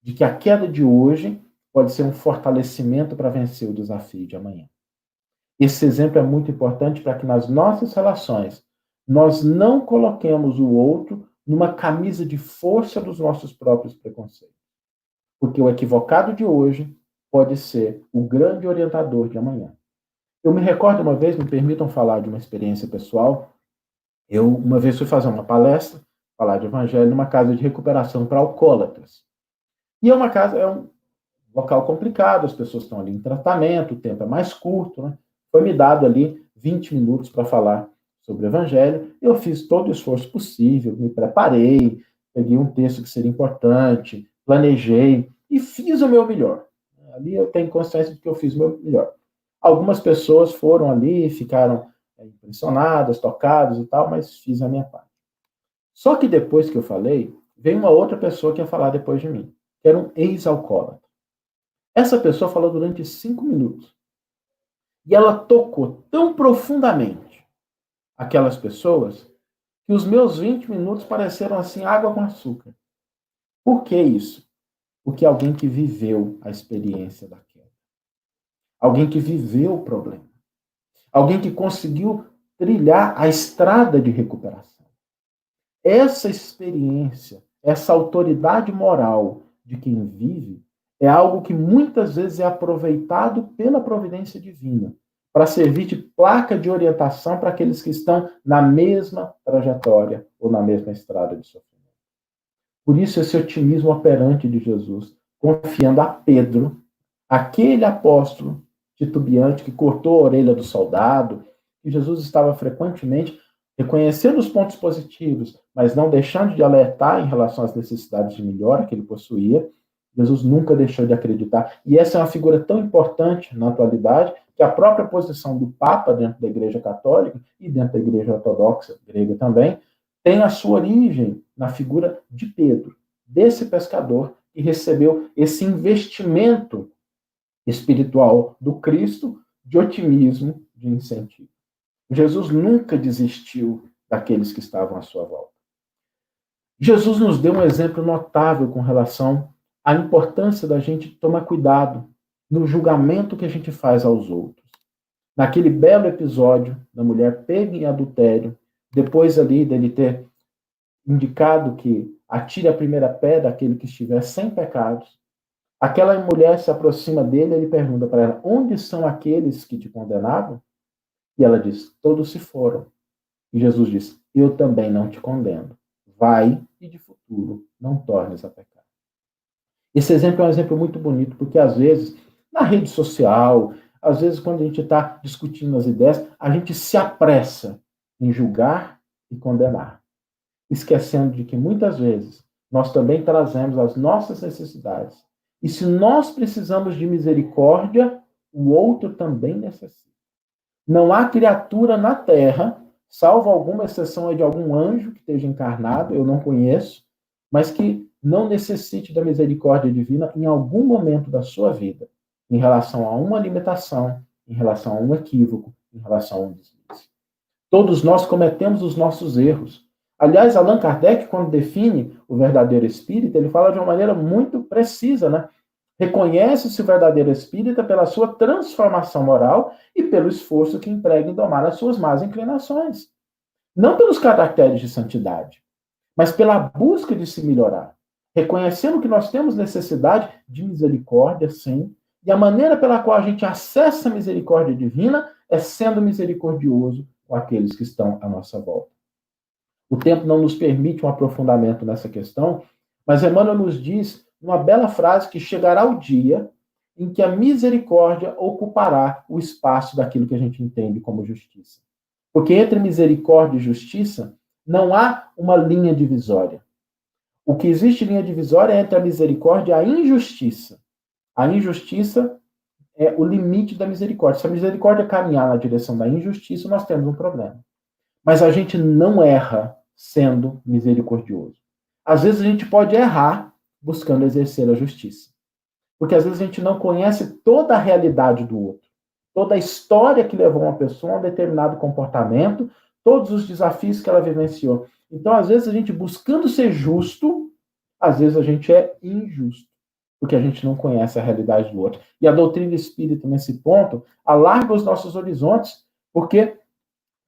De que a queda de hoje pode ser um fortalecimento para vencer o desafio de amanhã. Esse exemplo é muito importante para que nas nossas relações nós não coloquemos o outro numa camisa de força dos nossos próprios preconceitos. Porque o equivocado de hoje pode ser o grande orientador de amanhã. Eu me recordo uma vez, me permitam falar de uma experiência pessoal. Eu, uma vez, fui fazer uma palestra, falar de evangelho, numa casa de recuperação para alcoólatras. E é uma casa, é um local complicado, as pessoas estão ali em tratamento, o tempo é mais curto, né? Foi me dado ali 20 minutos para falar sobre o evangelho. Eu fiz todo o esforço possível, me preparei, peguei um texto que seria importante, planejei e fiz o meu melhor. Ali eu tenho consciência de que eu fiz o meu melhor. Algumas pessoas foram ali, ficaram impressionadas, tocadas e tal, mas fiz a minha parte. Só que depois que eu falei, veio uma outra pessoa que ia falar depois de mim, que era um ex-alcoólatra. Essa pessoa falou durante 5 minutos. E ela tocou tão profundamente aquelas pessoas que os meus 20 minutos pareceram assim água com açúcar. Por que isso? Porque alguém que viveu a experiência da queda. Alguém que viveu o problema. Alguém que conseguiu trilhar a estrada de recuperação. Essa experiência, essa autoridade moral de quem vive, é algo que muitas vezes é aproveitado pela providência divina para servir de placa de orientação para aqueles que estão na mesma trajetória ou na mesma estrada de sofrimento. Por isso, esse otimismo operante de Jesus, confiando a Pedro, aquele apóstolo titubeante que cortou a orelha do soldado, que Jesus estava frequentemente reconhecendo os pontos positivos, mas não deixando de alertar em relação às necessidades de melhora que ele possuía. Jesus nunca deixou de acreditar. E essa é uma figura tão importante na atualidade que a própria posição do Papa dentro da Igreja Católica e dentro da Igreja Ortodoxa grega também tem a sua origem na figura de Pedro, desse pescador que recebeu esse investimento espiritual do Cristo de otimismo, de incentivo. Jesus nunca desistiu daqueles que estavam à sua volta. Jesus nos deu um exemplo notável com relação à importância da gente tomar cuidado no julgamento que a gente faz aos outros. Naquele belo episódio da mulher pega em adultério, depois ali dele ter indicado que atire a primeira pedra aquele que estiver sem pecados, aquela mulher se aproxima dele e ele pergunta para ela: onde são aqueles que te condenavam? E ela diz: todos se foram. E Jesus diz: eu também não te condeno. Vai e de futuro não tornes a pecar. Esse exemplo é um exemplo muito bonito, porque às vezes, na rede social, às vezes quando a gente está discutindo as ideias, a gente se apressa em julgar e condenar, esquecendo de que muitas vezes nós também trazemos as nossas necessidades. E se nós precisamos de misericórdia, o outro também necessita. Não há criatura na Terra, salvo alguma exceção de algum anjo que esteja encarnado, eu não conheço, mas que não necessite da misericórdia divina em algum momento da sua vida, em relação a uma limitação, em relação a um equívoco, em relação a um deslize. Todos nós cometemos os nossos erros. Aliás, Allan Kardec, quando define o verdadeiro espírita, ele fala de uma maneira muito precisa, né? Reconhece-se o verdadeiro espírita pela sua transformação moral e pelo esforço que emprega em domar as suas más inclinações. Não pelos caracteres de santidade, mas pela busca de se melhorar. Reconhecendo que nós temos necessidade de misericórdia, sim, e a maneira pela qual a gente acessa a misericórdia divina é sendo misericordioso com aqueles que estão à nossa volta. O tempo não nos permite um aprofundamento nessa questão, mas Emmanuel nos diz uma bela frase que chegará o dia em que a misericórdia ocupará o espaço daquilo que a gente entende como justiça. Porque entre misericórdia e justiça não há uma linha divisória. O que existe linha divisória é entre a misericórdia e a injustiça. A injustiça é o limite da misericórdia. Se a misericórdia caminhar na direção da injustiça, nós temos um problema. Mas a gente não erra sendo misericordioso. Às vezes a gente pode errar buscando exercer a justiça. Porque às vezes a gente não conhece toda a realidade do outro, toda a história que levou uma pessoa a um determinado comportamento, todos os desafios que ela vivenciou. Então, às vezes, a gente buscando ser justo, às vezes a gente é injusto, porque a gente não conhece a realidade do outro. E a doutrina espírita, nesse ponto, alarga os nossos horizontes, porque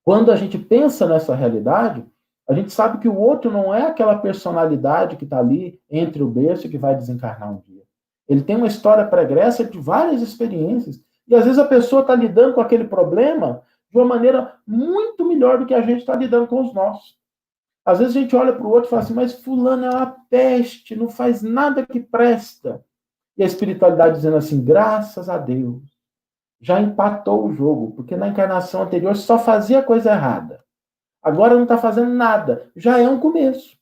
quando a gente pensa nessa realidade, a gente sabe que o outro não é aquela personalidade que está ali entre o berço e que vai desencarnar um dia. Ele tem uma história pregressa de várias experiências. E às vezes a pessoa está lidando com aquele problema de uma maneira muito melhor do que a gente está lidando com os nossos. Às vezes a gente olha para o outro e fala assim, mas fulano é uma peste, não faz nada que presta. E a espiritualidade dizendo assim, graças a Deus, já empatou o jogo, porque na encarnação anterior só fazia coisa errada. Agora não está fazendo nada. Já é um começo.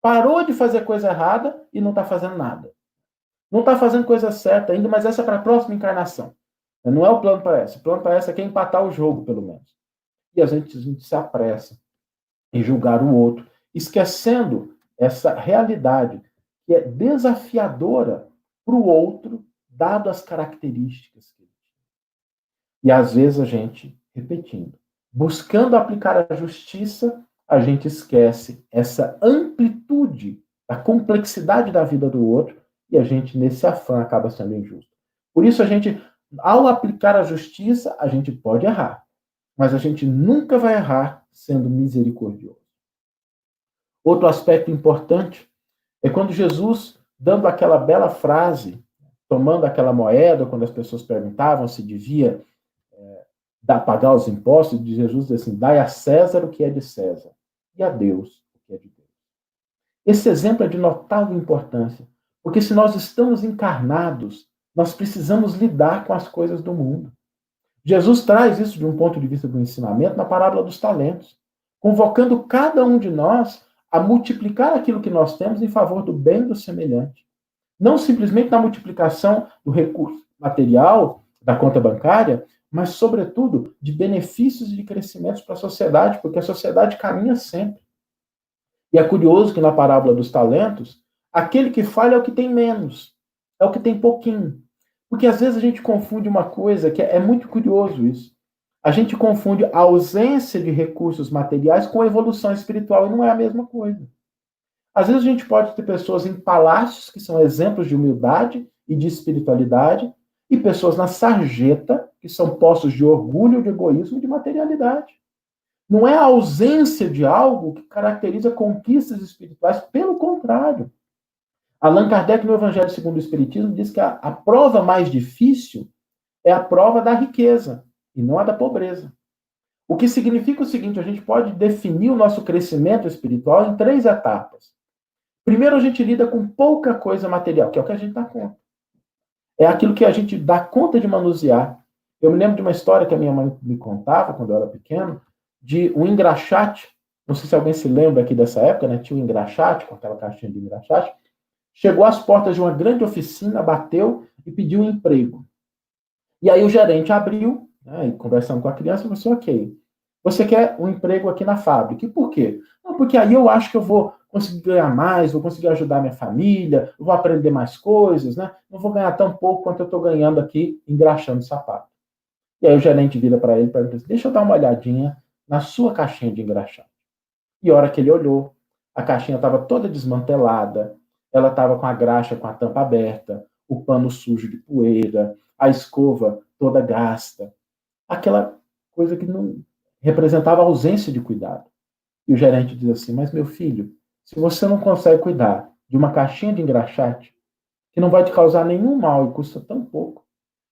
Parou de fazer coisa errada e não está fazendo nada. Não está fazendo coisa certa ainda, mas essa é para a próxima encarnação. Não é o plano para essa. O plano para essa é empatar o jogo, pelo menos. E a gente se apressa em julgar o outro, esquecendo essa realidade que é desafiadora para o outro, dado as características que ele tem. E às vezes a gente, repetindo, buscando aplicar a justiça, a gente esquece essa amplitude da complexidade da vida do outro e a gente, nesse afã, acaba sendo injusto. Por isso, a gente, ao aplicar a justiça, a gente pode errar, mas a gente nunca vai errar sendo misericordioso. Outro aspecto importante é quando Jesus, dando aquela bela frase, tomando aquela moeda, quando as pessoas perguntavam se devia pagar os impostos, de Jesus diz assim, dai a César o que é de César, e a Deus o que é de Deus. Esse exemplo é de notável importância, porque se nós estamos encarnados, nós precisamos lidar com as coisas do mundo. Jesus traz isso de um ponto de vista do ensinamento na parábola dos talentos, convocando cada um de nós a multiplicar aquilo que nós temos em favor do bem do semelhante. Não simplesmente na multiplicação do recurso material, da conta bancária, mas, sobretudo, de benefícios e de crescimentos para a sociedade, porque a sociedade caminha sempre. E é curioso que na parábola dos talentos, aquele que falha é o que tem menos, é o que tem pouquinho. Porque às vezes a gente confunde uma coisa que é muito curioso isso. A gente confunde a ausência de recursos materiais com a evolução espiritual, e não é a mesma coisa. Às vezes a gente pode ter pessoas em palácios que são exemplos de humildade e de espiritualidade, e pessoas na sarjeta, que são postos de orgulho, de egoísmo e de materialidade. Não é a ausência de algo que caracteriza conquistas espirituais, pelo contrário. Allan Kardec, no Evangelho segundo o Espiritismo, diz que a prova mais difícil é a prova da riqueza, e não a da pobreza. O que significa o seguinte, a gente pode definir o nosso crescimento espiritual em 3 etapas. Primeiro, a gente lida com pouca coisa material, que é o que a gente dá conta. É aquilo que a gente dá conta de manusear. Eu me lembro de uma história que a minha mãe me contava, quando eu era pequeno, de um engraxate. Não sei se alguém se lembra aqui dessa época, né? Tinha um engraxate, com aquela caixinha de engraxate. Chegou às portas de uma grande oficina, bateu e pediu um emprego. E aí o gerente abriu, né, e conversando com a criança, falou assim, ok, você quer um emprego aqui na fábrica. E por quê? Não, porque aí eu acho que eu vou conseguir ganhar mais, vou conseguir ajudar minha família, vou aprender mais coisas, né? Não vou ganhar tão pouco quanto eu estou ganhando aqui engraxando sapato. E aí o gerente vira para ele e pergunta assim, deixa eu dar uma olhadinha na sua caixinha de engraxate. E a hora que ele olhou, A caixinha estava toda desmantelada, ela estava com a graxa com a tampa aberta, o pano sujo de poeira, a escova toda gasta. Aquela coisa que não representava ausência de cuidado. E o gerente diz assim, mas meu filho, se você não consegue cuidar de uma caixinha de engraxate, que não vai te causar nenhum mal e custa tão pouco,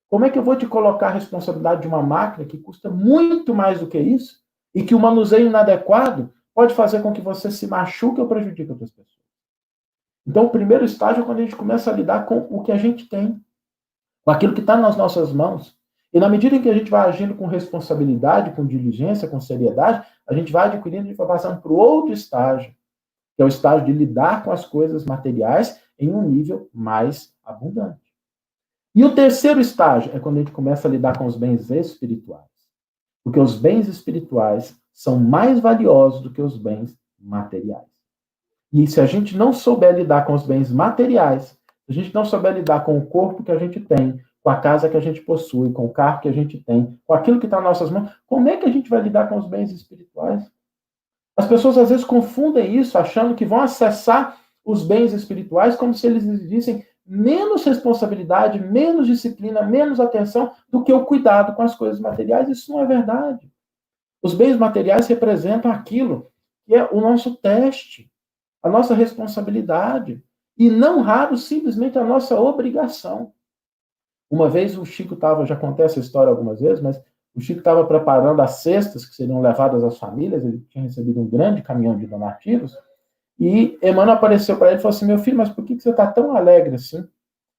como é que eu vou te colocar a responsabilidade de uma máquina que custa muito mais do que isso e que o manuseio inadequado pode fazer com que você se machuque ou prejudique outras pessoas? Então, o primeiro estágio é quando a gente começa a lidar com o que a gente tem, com aquilo que está nas nossas mãos. E na medida em que a gente vai agindo com responsabilidade, com diligência, com seriedade, a gente vai adquirindo, a gente vai passando para o outro estágio, que é o estágio de lidar com as coisas materiais em um nível mais abundante. E o terceiro estágio é quando a gente começa a lidar com os bens espirituais. Porque os bens espirituais são mais valiosos do que os bens materiais. E se a gente não souber lidar com os bens materiais, se a gente não souber lidar com o corpo que a gente tem, com a casa que a gente possui, com o carro que a gente tem, com aquilo que está nas nossas mãos, como é que a gente vai lidar com os bens espirituais? As pessoas às vezes confundem isso, achando que vão acessar os bens espirituais como se eles exigissem menos responsabilidade, menos disciplina, menos atenção do que o cuidado com as coisas materiais. Isso não é verdade. Os bens materiais representam aquilo que é o nosso teste, a nossa responsabilidade, e não raro simplesmente a nossa obrigação. Uma vez o Chico estava, já contei essa história algumas vezes, mas o Chico estava preparando as cestas que seriam levadas às famílias, ele tinha recebido um grande caminhão de donativos, e Emmanuel apareceu para ele e falou assim, meu filho, mas por que você está tão alegre assim?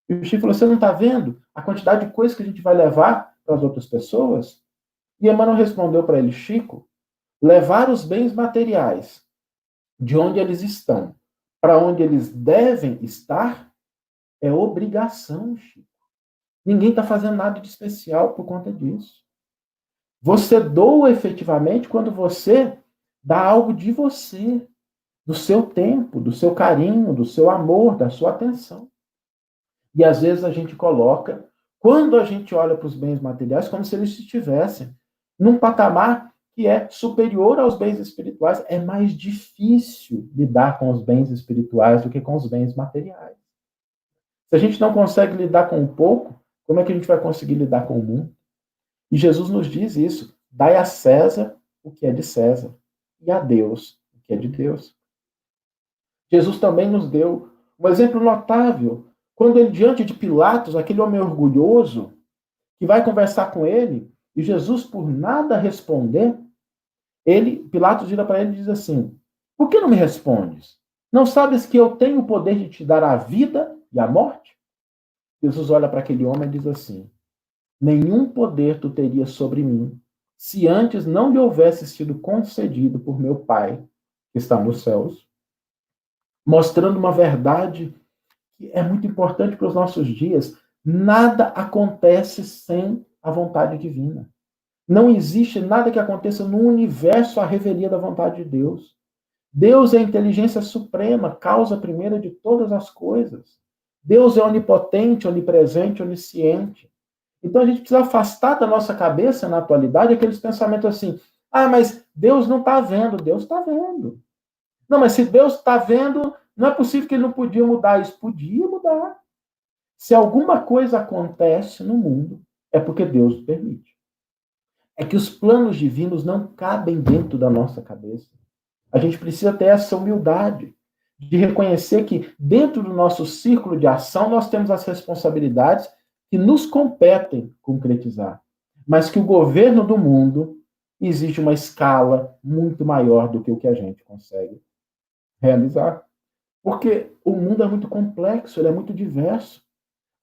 E o Chico falou, você não está vendo a quantidade de coisas que a gente vai levar para as outras pessoas? E Emmanuel respondeu para ele, Chico, levar os bens materiais de onde eles estão para onde eles devem estar é obrigação, Chico. Ninguém está fazendo nada de especial por conta disso. Você doa efetivamente quando você dá algo de você, do seu tempo, do seu carinho, do seu amor, da sua atenção. E às vezes a gente coloca, quando a gente olha para os bens materiais, como se eles estivessem num patamar que é superior aos bens espirituais. É mais difícil lidar com os bens espirituais do que com os bens materiais. Se a gente não consegue lidar com o pouco, como é que a gente vai conseguir lidar com o mundo? E Jesus nos diz isso, dai a César o que é de César, e a Deus o que é de Deus. Jesus também nos deu um exemplo notável, quando ele, diante de Pilatos, aquele homem orgulhoso, que vai conversar com ele, e Jesus, por nada responder, Pilatos vira para ele e diz assim, por que não me respondes? Não sabes que eu tenho o poder de te dar a vida e a morte? Jesus olha para aquele homem e diz assim, nenhum poder tu terias sobre mim, se antes não lhe houvesse sido concedido por meu Pai, que está nos céus, mostrando uma verdade que é muito importante para os nossos dias. Nada acontece sem a vontade divina. Não existe nada que aconteça no universo à revelia da vontade de Deus. Deus é a inteligência suprema, causa primeira de todas as coisas. Deus é onipotente, onipresente, onisciente. Então a gente precisa afastar da nossa cabeça, na atualidade, aqueles pensamentos assim, mas Deus não está vendo. Deus está vendo. Não, mas se Deus está vendo, não é possível que ele não podia mudar isso. Podia mudar. Se alguma coisa acontece no mundo, é porque Deus permite. É que os planos divinos não cabem dentro da nossa cabeça. A gente precisa ter essa humildade de reconhecer que dentro do nosso círculo de ação nós temos as responsabilidades que nos competem concretizar, mas que o governo do mundo exige uma escala muito maior do que o que a gente consegue realizar. Porque o mundo é muito complexo, ele é muito diverso.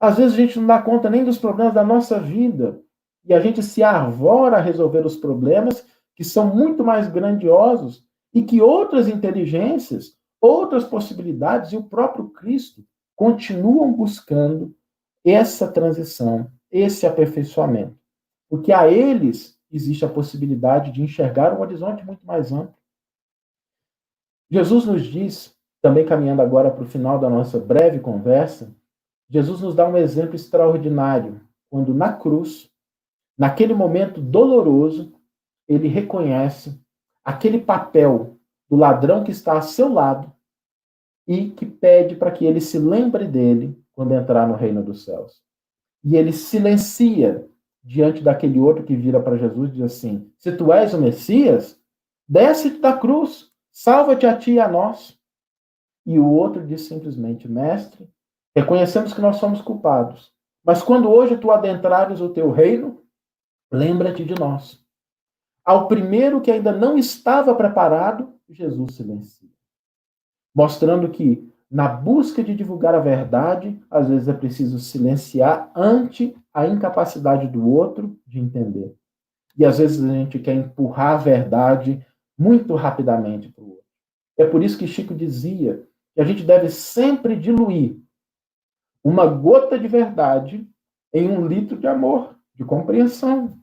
Às vezes a gente não dá conta nem dos problemas da nossa vida, e a gente se arvora a resolver os problemas que são muito mais grandiosos e que outras inteligências, outras possibilidades e o próprio Cristo continuam buscando essa transição, esse aperfeiçoamento. Porque a eles existe a possibilidade de enxergar um horizonte muito mais amplo. Jesus nos diz, também caminhando agora para o final da nossa breve conversa, Jesus nos dá um exemplo extraordinário, quando na cruz, naquele momento doloroso, ele reconhece aquele papel do ladrão que está a seu lado e que pede para que ele se lembre dele quando entrar no reino dos céus. E ele silencia diante daquele outro que vira para Jesus e diz assim: se tu és o Messias, desce da cruz, salva-te a ti e a nós. E o outro diz simplesmente: mestre, reconhecemos que nós somos culpados, mas quando hoje tu adentrares o teu reino, lembra-te de nós. Ao primeiro que ainda não estava preparado, Jesus silencia, mostrando que na busca de divulgar a verdade, às vezes é preciso silenciar ante a incapacidade do outro de entender. E às vezes a gente quer empurrar a verdade muito rapidamente para o outro. É por isso que Chico dizia que a gente deve sempre diluir uma gota de verdade em 1 litro de amor, de compreensão.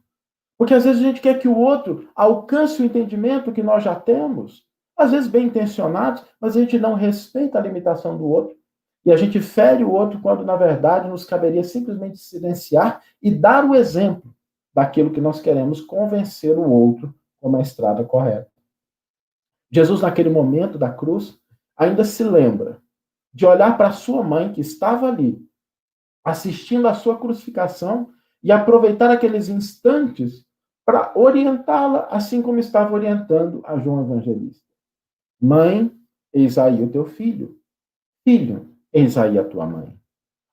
Porque às vezes a gente quer que o outro alcance o entendimento que nós já temos, às vezes bem intencionados, mas a gente não respeita a limitação do outro. E a gente fere o outro quando, na verdade, nos caberia simplesmente silenciar e dar o exemplo daquilo que nós queremos convencer o outro como a estrada correta. Jesus, naquele momento da cruz, ainda se lembra de olhar para sua mãe, que estava ali, assistindo à sua crucificação, e aproveitar aqueles instantes para orientá-la, assim como estava orientando a João Evangelista. Mãe, eis aí o teu filho. Filho, eis aí a tua mãe.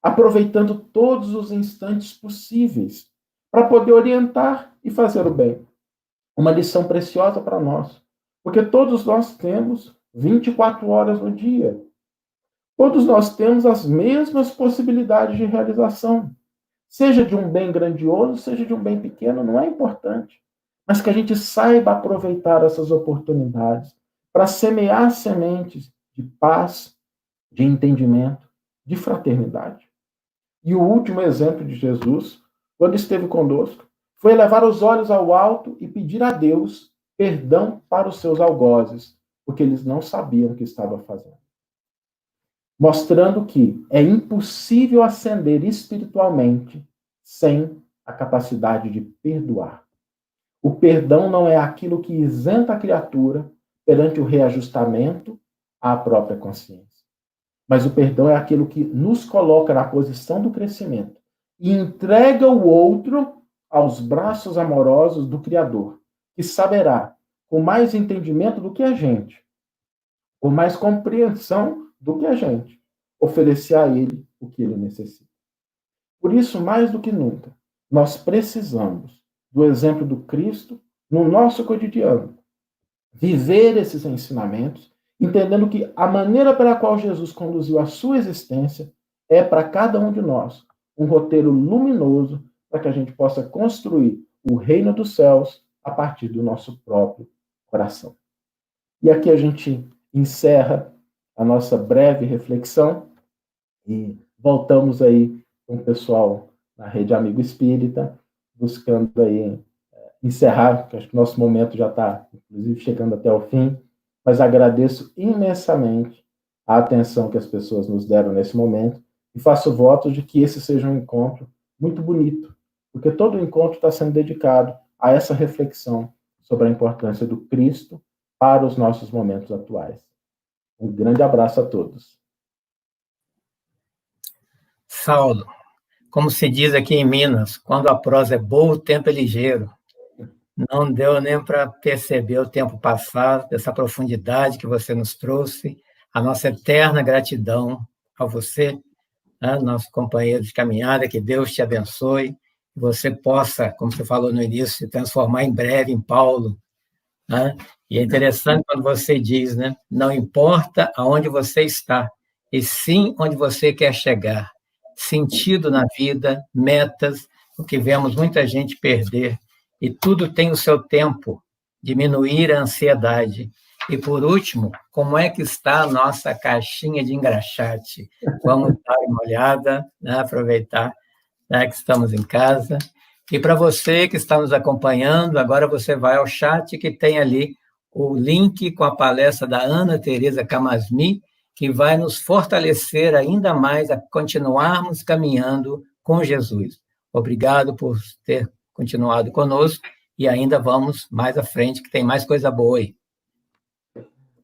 Aproveitando todos os instantes possíveis para poder orientar e fazer o bem. Uma lição preciosa para nós, porque todos nós temos 24 horas no dia. Todos nós temos as mesmas possibilidades de realização. Seja de um bem grandioso, seja de um bem pequeno, não é importante. Mas que a gente saiba aproveitar essas oportunidades para semear sementes de paz, de entendimento, de fraternidade. E o último exemplo de Jesus, quando esteve conosco, foi levar os olhos ao alto e pedir a Deus perdão para os seus algozes, porque eles não sabiam o que estavam fazendo. Mostrando que é impossível ascender espiritualmente sem a capacidade de perdoar. O perdão não é aquilo que isenta a criatura perante o reajustamento à própria consciência. Mas o perdão é aquilo que nos coloca na posição do crescimento e entrega o outro aos braços amorosos do Criador, que saberá, com mais entendimento do que a gente, com mais compreensão do que a gente, oferecer a ele o que ele necessita. Por isso, mais do que nunca, nós precisamos do exemplo do Cristo no nosso cotidiano. Viver esses ensinamentos, entendendo que a maneira pela qual Jesus conduziu a sua existência é para cada um de nós um roteiro luminoso para que a gente possa construir o reino dos céus a partir do nosso próprio coração. E aqui a gente encerra a nossa breve reflexão e voltamos aí com o pessoal na Rede Amigo Espírita, buscando aí encerrar, porque acho que o nosso momento já está, inclusive, chegando até o fim, mas agradeço imensamente a atenção que as pessoas nos deram nesse momento e faço voto de que esse seja um encontro muito bonito, porque todo o encontro está sendo dedicado a essa reflexão sobre a importância do Cristo para os nossos momentos atuais. Um grande abraço a todos. Saulo, como se diz aqui em Minas, quando a prosa é boa, o tempo é ligeiro. Não deu nem para perceber o tempo passado, dessa profundidade que você nos trouxe. A nossa eterna gratidão a você, né, nosso companheiro de caminhada, que Deus te abençoe, que você possa, como você falou no início, se transformar em breve em Paulo. Né? E é interessante quando você diz, né, não importa aonde você está, e sim onde você quer chegar. Sentido na vida, metas, o que vemos muita gente perder. E tudo tem o seu tempo, diminuir a ansiedade. E, por último, como é que está a nossa caixinha de engraxate? Vamos dar uma olhada, né, aproveitar, né, que estamos em casa. E para você que está nos acompanhando, agora você vai ao chat que tem ali o link com a palestra da Ana Teresa Camasmi, que vai nos fortalecer ainda mais a continuarmos caminhando com Jesus. Obrigado por ter continuado conosco e ainda vamos mais à frente, que tem mais coisa boa aí.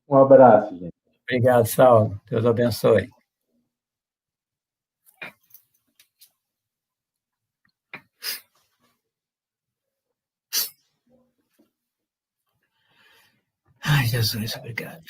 Um abraço, gente. Obrigado, Saulo. Deus abençoe. Ai, Jesus, obrigado.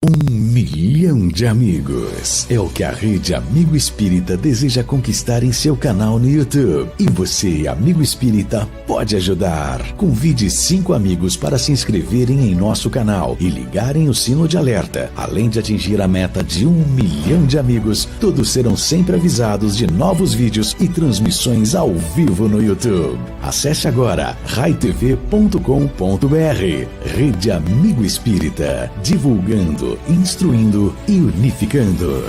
1 milhão de amigos é o que a Rede Amigo Espírita deseja conquistar em seu canal no YouTube. E você, amigo espírita, pode ajudar. Convide 5 amigos para se inscreverem em nosso canal e ligarem o sino de alerta. Além de atingir a meta de 1 milhão de amigos, todos serão sempre avisados de novos vídeos e transmissões ao vivo no YouTube. Acesse agora raitv.com.br. Rede Amigo Espírita, divulgando, instruindo e unificando.